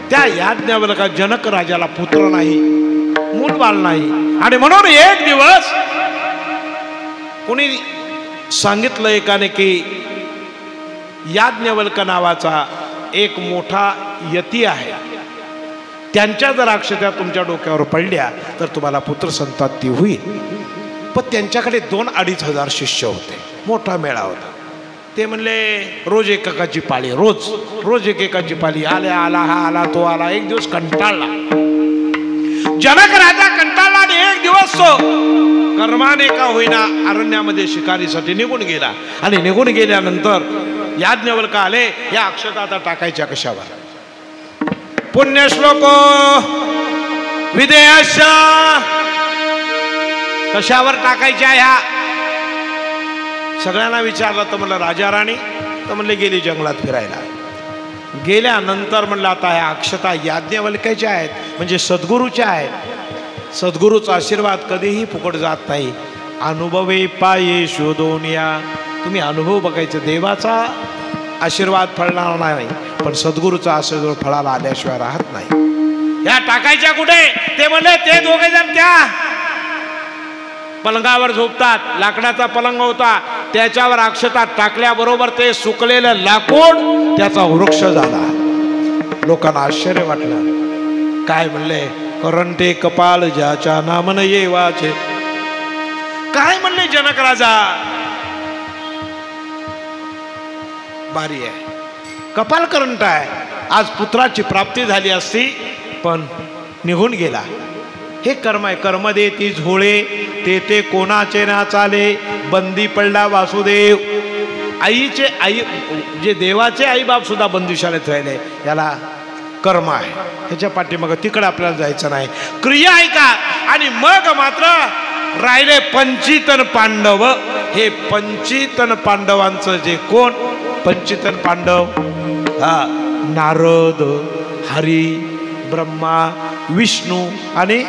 [SPEAKER 1] त्या याज्ञवल्का जनक राजाला पुत्र नाही, मूलबाळ नाही. आणि म्हणून एक दिवस कोणी सांगितलं एकाने की याज्ञवल्क नावाचा एक मोठा यती आहे, त्यांच्या जर अक्षता तुमच्या डोक्यावर पडल्या तर तुम्हाला पुत्र संतती होईल. पण त्यांच्याकडे 2-2.5 हजार शिष्य होते. मोठा मेळा होता. ते म्हणले रोज एकेकाची पाळी, रोज रोज एकेकाची पाळी. आल्या आला, हा आला, तो आला. एक दिवस कंटाळला जनक राजा, कंटाळला आणि एक दिवस कर्माने का होईना अरण्यामध्ये शिकारीसाठी निघून गेला. आणि निघून गेल्यानंतर याज्ञवल्क आले, या अक्षता आता टाकायच्या कशावर? पुण्यश्लोको विदेयश, कशावर टाकायच्या ह्या? सगळ्यांना विचारलं तर म्हणलं राजा राणी, तर म्हणले गेली जंगलात फिरायला. गेल्यानंतर म्हणलं आता ह्या अक्षता याज्ञवल्क्याच्या आहेत, म्हणजे सद्गुरूच्या आहेत. सद्गुरूचा आशीर्वाद कधीही फुकट जात नाही. अनुभवे पाये शोधून या. तुम्ही अनुभव बघायचं. देवाचा आशीर्वाद फळणार नाही, पण सद्गुरूचा आशीर्वाद फळाला आल्याशिवाय राहत नाही. या टाकायच्या कुठे? ते म्हणले ते दोघे जण त्या पलंगावर झोपतात. लाकडाचा पलंग होता, त्याच्यावर अक्षता टाकल्याबरोबर ते सुकलेलं लाकूड त्याचा वृक्ष झाला. लोकांना आश्चर्य वाटलं. काय म्हणले? करंटे कपाल ज्याच्या नामन येवाचे. काय म्हणले जनक राजा? बारी आहे, कपाल करंट आहे. आज पुत्राची प्राप्ती झाली असती पण निघून गेला. हे कर्म आहे. कर्म दे ती झोळे, ते कोणाचे ना चाले, बंदी पडला वासुदेव. आईचे आई, जे देवाचे आई बाप सुद्धा बंदिशाळेत राहिले, याला कर्म आहे. ह्याच्या पाठीमागं तिकडे आपल्याला जायचं नाही. क्रिया आहे का? आणि मग मात्र राहिले पंचीतन पांडव. हे पंचीतन पांडवांचं जे कोण? पंचीतन पांडव, हा नारद, हरी, ब्रह्मा, विष्णू आणि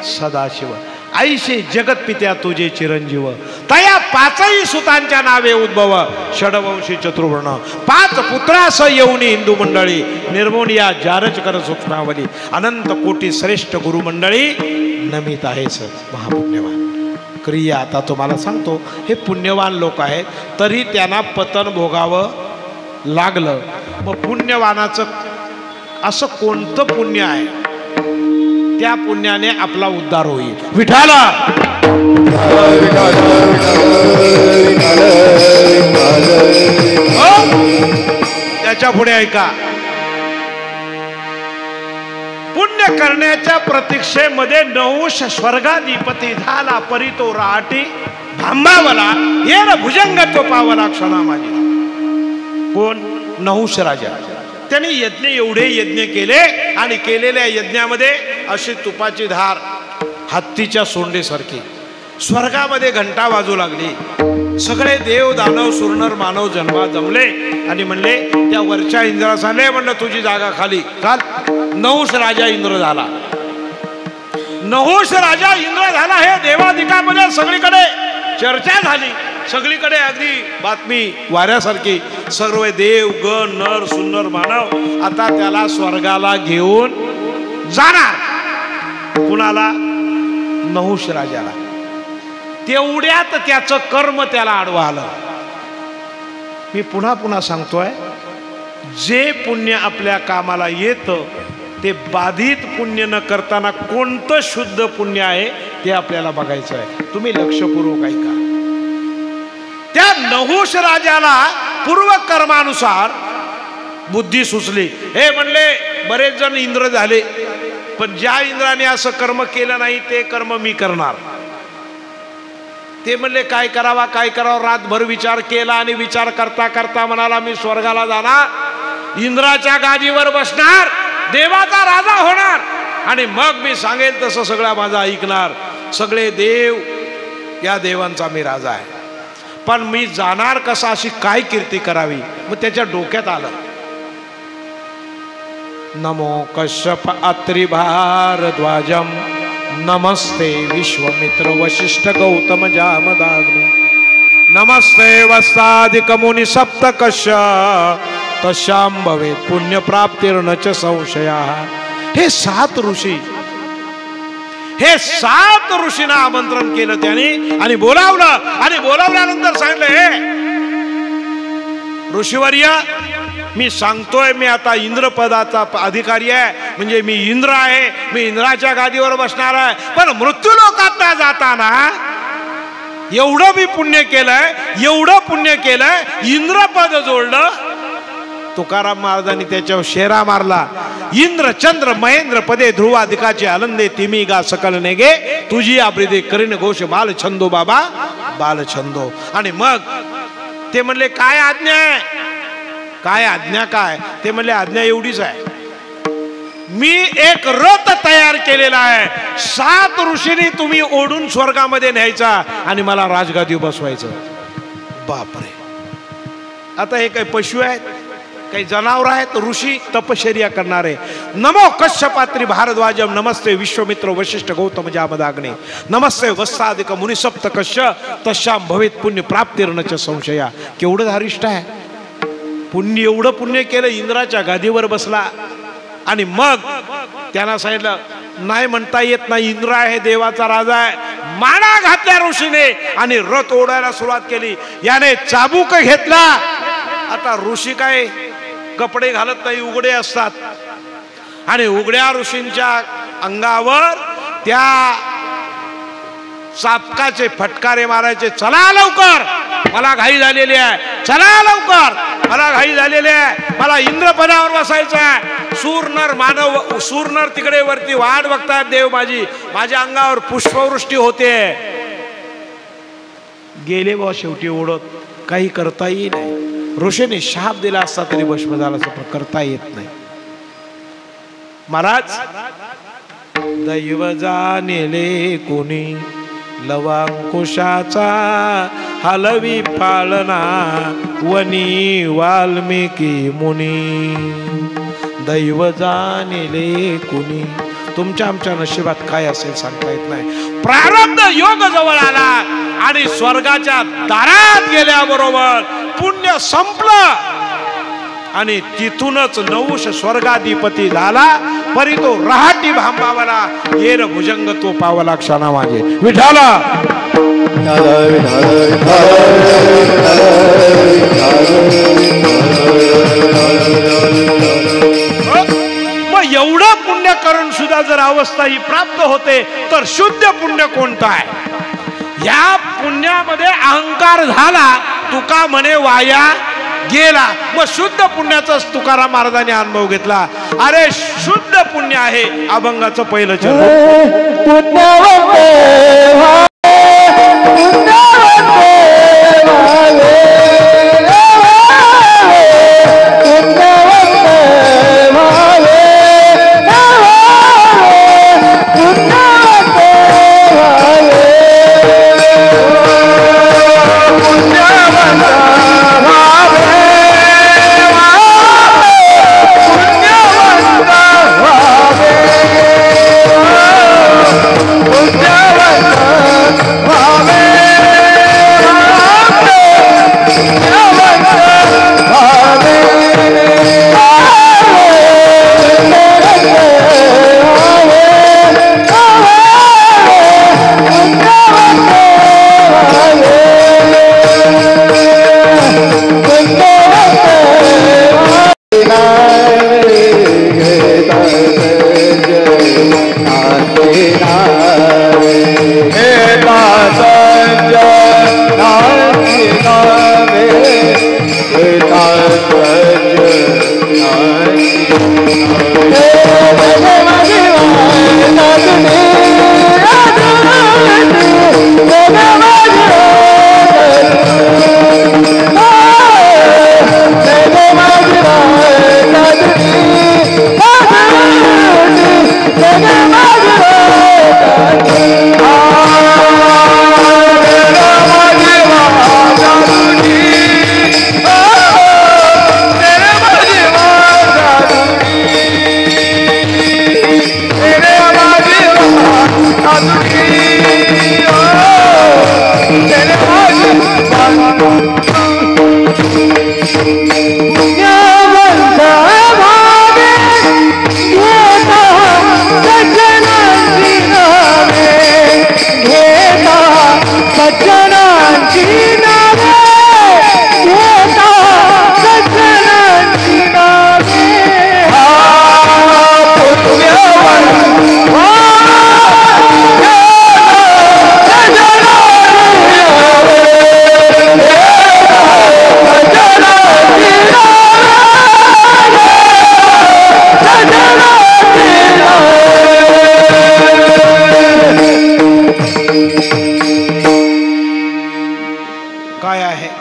[SPEAKER 1] सदाशिव. ऐशे जगतपित्या तुझे चिरंजीव. तया 5ही सुतांच्या नावे उद्भव, षडवंशी चतुर्वर्ण. 5 पुत्रास येऊनी हिंदू मंडळी, निर्मोनिया जारच कर सूक्ष्मावली. अनंत कोटी श्रेष्ठ गुरुमंडळी नमित आहेस महापुण्यवान. क्रिया आता तुम्हाला सांगतो. हे पुण्यवान लोक आहेत, तरी त्यांना पतन भोगावं लागलं. मग पुण्यवानाचं असं कोणतं पुण्य आहे त्या पुण्याने आपला उद्धार होईल. विठाला त्याच्या पुढे ऐका, पुण्य करण्याच्या प्रतीक्षेमध्ये नहुष स्वर्गाधिपती झाला, परी तो राहाटी भांबावला, येर भुजंगत्व पावला क्षणा माझी. कोण? नहुष राजा. त्याने यज्ञ एवढे यज्ञ केले आणि केलेल्या यज्ञामध्ये अशी तुपाची धार हत्तीच्या सोंडेसारखी स्वर्गामध्ये घंटा वाजू लागली. सगळे देव दानव सुरनर मानव जन्मा जमले आणि म्हणले त्या वरच्या इंद्रा सांगले, म्हणलं तुझी जागा खाली चाल. नहुष राजा इंद्र झाला. नहुष राजा इंद्र झाला हे देवादिकामध्ये सगळीकडे चर्चा झाली. सगळीकडे अगदी बातमी वाऱ्यासारखी. सर्व देव गण नर सुन्नर मानव आता त्याला स्वर्गाला घेऊन जाणार. कुणाला? नहुष राजाला. तेवढ्यात त्याचं कर्म त्याला आडवं आलं. मी पुन्हा पुन्हा सांगतोय, जे पुण्य आपल्या कामाला येतं ते बाधित पुण्य न करताना कोणतं शुद्ध पुण्य आहे ते आपल्याला बघायचं आहे. तुम्ही लक्षपूर्वक ऐका. त्या नहुष राजाला पूर्व कर्मानुसार बुद्धी सुचली. हे म्हणले बरेच जण इंद्र झाले, पण ज्या इंद्राने असं कर्म केलं नाही ते कर्म मी करणार. ते म्हणले काय करावा काय करावं. रातभर विचार केला आणि विचार करता करता म्हणाला मी स्वर्गाला जाणार, इंद्राच्या गादीवर बसणार, देवाचा राजा होणार आणि मग मी सांगेल तसं सगळं माझं ऐकणार. सगळे देव या देवांचा मी राजा आहे, पण मी जाणार कसा, अशी काय कीर्ती करावी. मग त्याच्या डोक्यात आलं, नमो कश्यप अत्रि भारद्वाजम नमस्ते विश्वमित्र वशिष्ठ गौतम जामदाग्नि नमस्ते वस्तादिक मुनि सप्त कश्य तस्याम भवेत् पुण्य प्राप्तिर्न च संशयः. हे 7 ऋषी, हे 7 ऋषींना आमंत्रण केलं त्याने आणि बोलावलं. आणि बोलावल्यानंतर सांगितलं, हे ऋषीवर्य मी सांगतोय, मी आता इंद्रपदाचा अधिकारी आहे, म्हणजे मी इंद्र आहे, मी इंद्राच्या गादीवर बसणार आहे. पण मृत्यू लोकात जाताना एवढं मी पुण्य केलंय, एवढं पुण्य केलंय, इंद्रपद जोडलं. तुकाराम महाराजांनी त्याच्यावर शेरा मारला. इंद्र चंद्र महेंद्र पदे ध्रुवाधिकाचे आनंदे तिमी गा सकल नेगे तुझी आब्रिदे करीन घोष बाल छंदो बाबा बाल छंदो. आणि मग ते म्हणले काय आज्ञा आहे, काय आज्ञा काय. ते म्हणले आज्ञा एवढीच आहे, मी एक रथ तयार केलेला आहे, 7 ऋषींनी तुम्ही ओढून स्वर्गामध्ये न्यायचा आणि मला राजगादी बसवायचं. बापरे. आता हे काही पशु आहेत, काही जनावर आहेत, ऋषी तपश्चर्या करणारे. नमो कश्यपात्री भारद्वाजम नमस्ते विश्वमित्र वशिष्ठ गौतम जामदाग्ने नमस्ते वस्तादिक मुनि सप्त कश्य तस्याम भवेत् पुण्य प्राप्तिर्न च संशया. केवढं धारिष्ट आहे. पुण्य एवढं पुण्य केलं, इंद्राच्या गादीवर बसला. आणि मग त्यांना सांगितलं नाही म्हणता येत नाही, इंद्र आहे, देवाचा राजा आहे. माळा घातल्या ऋषीने आणि रथ ओढायला सुरुवात केली. याने चाबूक घेतला. आता ऋषी काय कपडे घालत नाही, उघडे असतात. आणि उघड्या ऋषींच्या अंगावर त्या चाबकाचे फटकारे मारायचे. चला लवकर, मला घाई झालेली आहे, चला लवकर, मला घाई झालेली आहे, मला इंद्रपदावर बसायचं आहे. सूरनर मानव, सूरनर तिकडे वरती वाट बघतात देव माझी, माझ्या अंगावर पुष्पवृष्टी होते. गेले बा शेवटी ओढत, काही करताही नाही. ऋषीने शाप दिला असता तरी भस्म झाला असं करता येत नाही. महाराज दैव जाणेले कोणी लवांकुशाचा हलवी पाळना वनी वाल्मिकी मुनी. दैव जाणेले कोणी. तुमच्या आमच्या नशिबात काय असेल सांगता येत नाही. प्रारब्ध योग जवळ आला आणि स्वर्गाच्या दारात गेल्याबरोबर पुण्य संपलं आणि तिथूनच नहुष स्वर्गाधिपती झाला. परी तो राहाटी भांबावला, येर भुजंग तो पावला क्षणा माझे. विठाला अवस्था ही प्राप्त होते, तर शुद्ध पुण्य कोणतं आहे? या पुण्यामध्ये अहंकार झाला, तुका म्हणे वाया गेला. मग शुद्ध पुण्याचा तुकाराम महाराजांनी अनुभव घेतला. अरे शुद्ध पुण्य आहे अभंगाचं पहिलं चरण.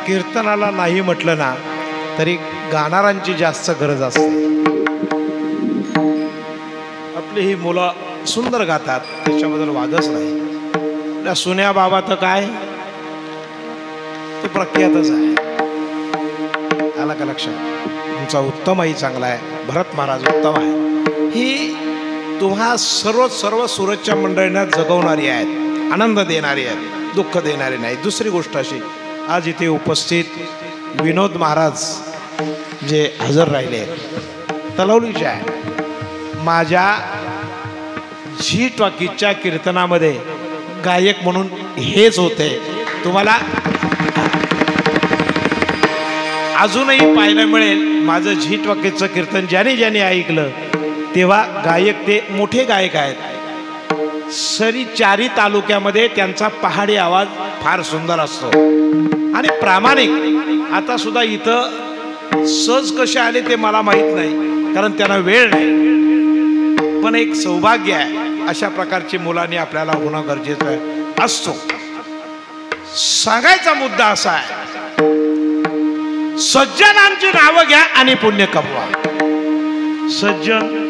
[SPEAKER 1] कीर्तनाला नाही म्हटलं ना तरी गाणारांची जास्त गरज असते. आपली ही मुलं सुंदर गातात, त्याच्याबद्दल वादच नाही. त्या सुन्या बाबा तर काय ते प्रख्यातच आहे. आला का लक्षात? तुमचा उत्तमही चांगला आहे, भरत महाराज उत्तम आहे. ही तुम्हा सर्व सूरजच्या मंडळींना जगवणारी आहेत, आनंद देणारी आहेत, दुःख देणारी नाही. दुसरी गोष्ट अशी, आज इथे उपस्थित विनोद महाराज जे हजर राहिले तलवलीचे आहे. माझ्या झी टॉकीजच्या कीर्तनामध्ये गायक म्हणून हेच होते. तुम्हाला अजूनही पाहायला मिळेल. माझं झी टॉकीजचं कीर्तन ज्याने ऐकलं तेव्हा गायक ते मोठे गायक आहेत. चारी तालुक्यामध्ये त्यांचा पहाडी आवाज फार सुंदर असतो आणि प्रामाणिक. आता सुद्धा इथं सहज कसे आले ते मला माहीत नाही, कारण त्यांना वेळ नाही. पण एक सौभाग्य आहे, अशा प्रकारची मुलांनी आपल्याला होणं गरजेचं असतो. सांगायचा मुद्दा असा आहे, सज्जनांची नावं घ्या आणि पुण्य कमवा. सज्जन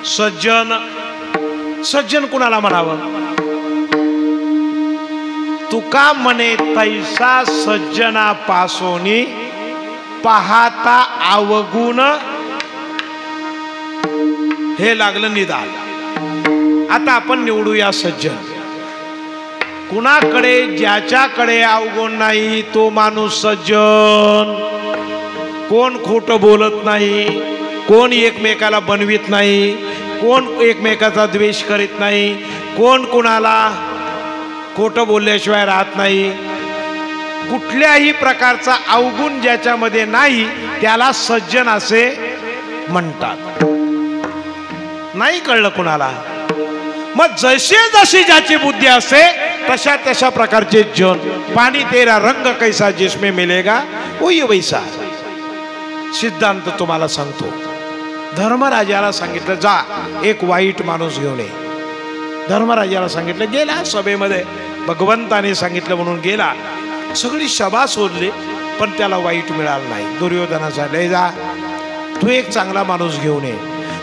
[SPEAKER 1] सज्जन सज्जन कुणाला म्हणावं? तुका म्हणे तैसा सज्जना पासोनी पाहता अवगुण हे लागलं निदान. आता आपण निवडूया सज्जन. कुणाकडे ज्याच्याकडे अवगुण नाही तो माणूस सज्जन. कोण खोटं बोलत नाही, कोण एकमेकाला बनवित नाही, कोण एकमेकाचा द्वेष करीत नाही, कोण कुणाला खोटं बोलल्याशिवाय राहत नाही. कुठल्याही प्रकारचा अवगुण ज्याच्यामध्ये नाही त्याला सज्जन असे म्हणतात. नाही कळलं कुणाला? मग जशी जशी ज्याची बुद्धी असते तशा तशा प्रकारचे जन. पाणी तेरा रंग कैसा जिसमें मिलेगा वही वैसा. सिद्धांत तुम्हाला सांगतो. धर्मराजाला सांगितलं जा एक वाईट माणूस घेऊन ये. धर्मराजाला सांगितलं, गेला सभेमध्ये, भगवंताने सांगितलं म्हणून गेला. सगळी सभा शोधली पण त्याला वाईट मिळालं नाही. दुर्योधनाचा लय जा तू एक चांगला माणूस घेऊन ये.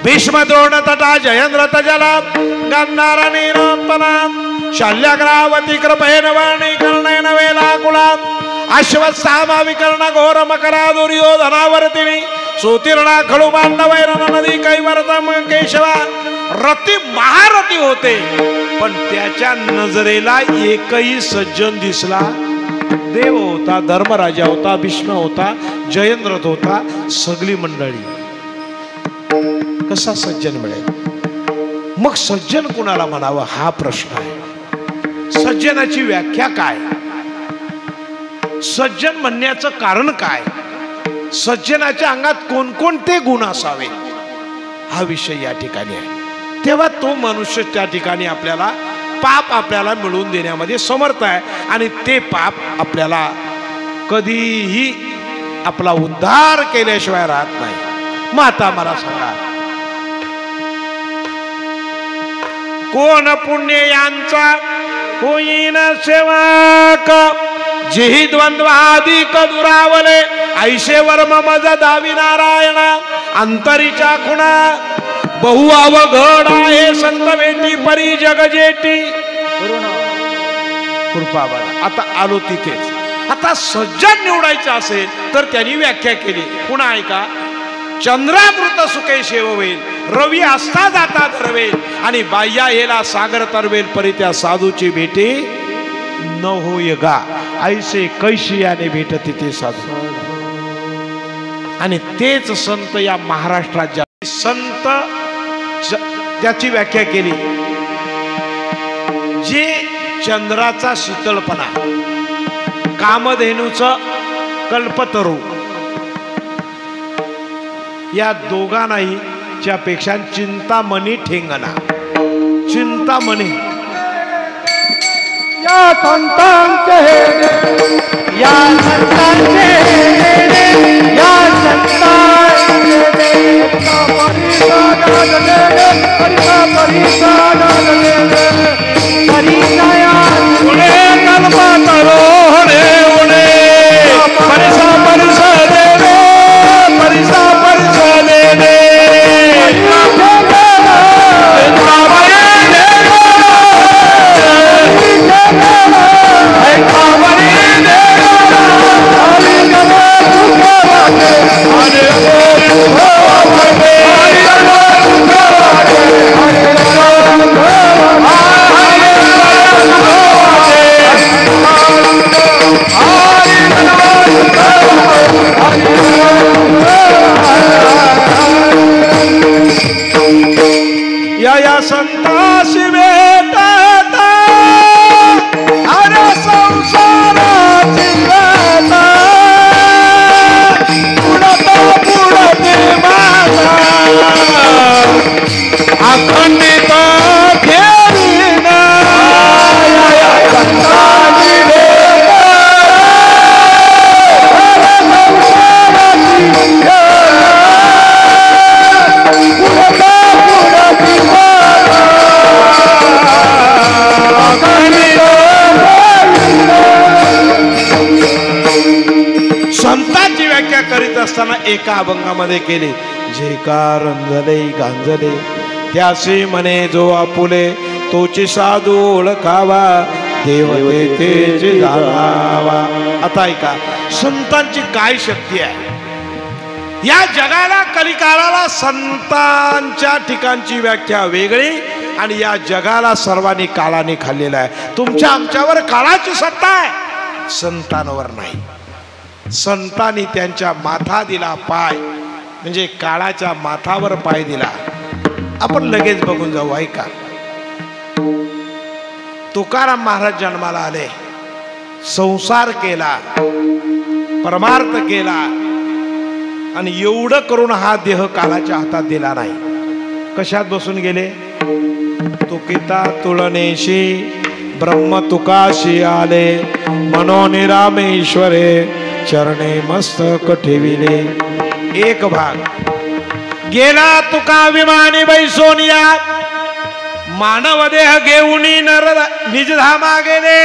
[SPEAKER 1] भीष्म द्रोण तटा जयेंद्र तजला गंधार निरोत्पना शल्यग्रावती कृपेण वाणी कर्णेन वेलाकुला अश्वत्थामा विकर्ण घोर मकरा दुर्योधनावर्तिनी सुतीर्णा खळू मांडवैरण नदी कैवर्तम केशवा. रती महारथी होते पण त्याच्या नजरेला एकही सज्जन दिसला. देव होता, धर्मराजा होता, भीष्म होता, जयेंद्र होता, सगळी मंडळी. कसा सज्जन मिळेल? मग सज्जन कुणाला म्हणावं हा प्रश्न आहे. सज्जनाची व्याख्या काय? सज्जन म्हणण्याचं कारण काय? सज्जनाच्या अंगात कोणकोणते गुण असावे हा विषय या ठिकाणी आहे. तेव्हा तो मनुष्य त्या ठिकाणी आपल्याला पाप आपल्याला मिळवून देण्यामध्ये समर्थ आहे आणि ते पाप आपल्याला कधीही आपला उद्धार केल्याशिवाय राहत नाही. मग आता मला सांगा, कोण पुण्य यांचा होईन सेवक जेही द्वंद्वाधिक दुरावले ऐशे वर्म मज दावी नारायण अंतरीच्या खुणा बहु अवघड आहे संत भेटी परी जग जेटी. कृपा बघा. आता आलो तिथेच. आता सज्जन निवडायचं असेल तर त्यांनी व्याख्या केली. पुन्हा ऐका. चंद्रामृत सुखे शेववेल रवी असता जाता धरवेल आणि बाह्या येला सागर तरवेल परी त्या साधूची भेटी न होय गा ऐसे कैशी याने भेटते ते साधू. आणि तेच संत या महाराष्ट्रात संत ज्याची व्याख्या केली, जे चंद्राचा शीतळपणा, कामधेनूचं कल्पतरू या दोघांनाही च्यापेक्षा चिंतामणी ठेंगणा. चिंतामणी
[SPEAKER 2] या संतांचे या संतांचे या संतांचे
[SPEAKER 1] या संताशी भेटत अरे संसाराची गाथा पुढते माझा अखंडित फेरीना. संताशी भेटत संतांची व्याख्या करीत असताना एका अभंगामध्ये केली. जे का रंजले गांजले त्यासे म्हणे जो आपुले तोची साधू ओळखावा देव तेचे जाणावा. आता ऐका संतांची काय शक्ती आहे. या जगाला कलिकालाला संतांच्या ठिकाणची व्याख्या वेगळी आणि या जगाला सर्वांनी काळाने खाल्लेला आहे. तुमच्या आमच्यावर काळाची सत्ता आहे, संतांवर नाही. संतांनी त्यांच्या माथा दिला पाय, म्हणजे काळाच्या माथावर पाय दिला. आपण लगेच बघून जाऊ. ऐका. तुकाराम महाराज जन्माला आले, संसार केला, परमार्थ केला आणि एवढं करून हा देह काळाच्या हातात दिला नाही. कशात बसून गेले? तुकिता तुळनेशी ब्रह्म तुकाशी आले, मनोनिरामेश्वरे चरणे मस्तक ठेविले. एक भाग गेला तुका विमानी बैसोनिया, मानव देह घेऊनी नर निजधामा गेले.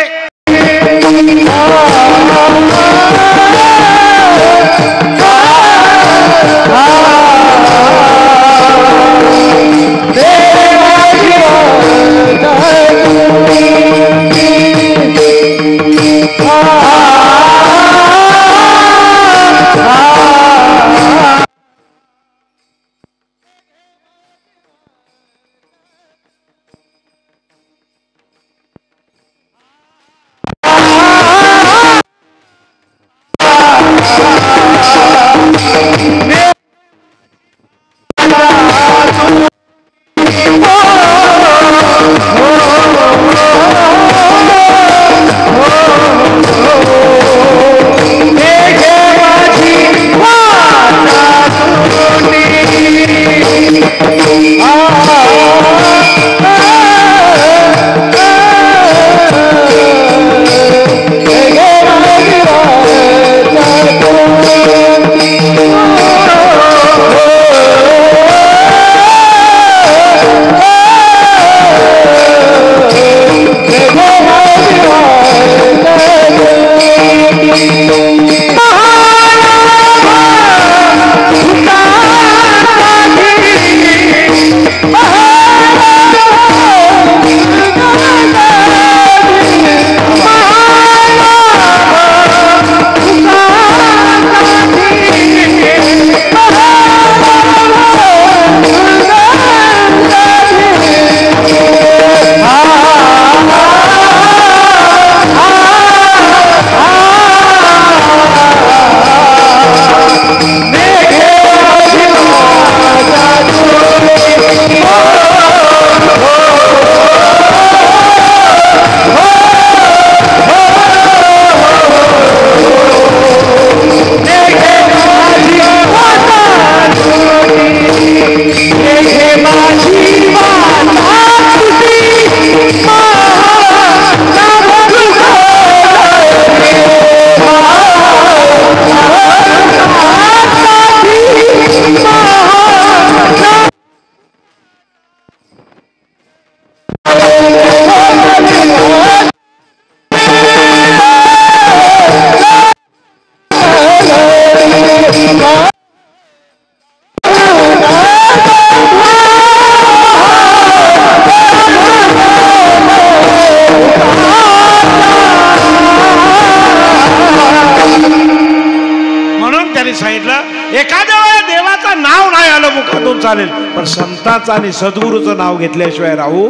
[SPEAKER 1] चालेल, पण संतांचं आणि सद्गुरूचं नाव घेतल्याशिवाय राहू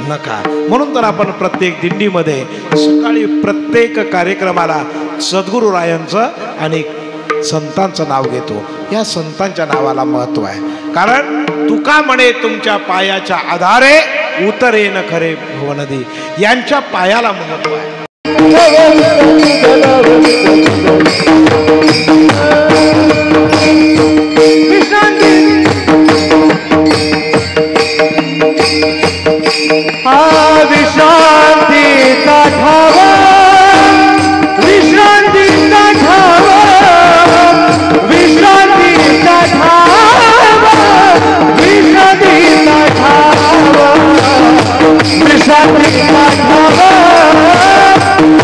[SPEAKER 1] नका. म्हणून तर आपण प्रत्येक दिंडीमध्ये सकाळी प्रत्येक कार्यक्रमाला सद्गुरुरायांचं आणि संतांचं नाव घेतो. या संतांच्या नावाला महत्व आहे, कारण तुका म्हणे तुमच्या पायाच्या आधारे उतरे न खरे भवनदी. यांच्या पायाला महत्व आहे.
[SPEAKER 2] विश्रांतीचा ठावा, विश्रांतीचा ठावा, विश्रांतीचा ठावा, विश्रांतीचा ठावा, विश्रांतीचा ठावा,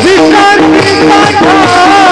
[SPEAKER 2] विश्रांतीचा ठावा.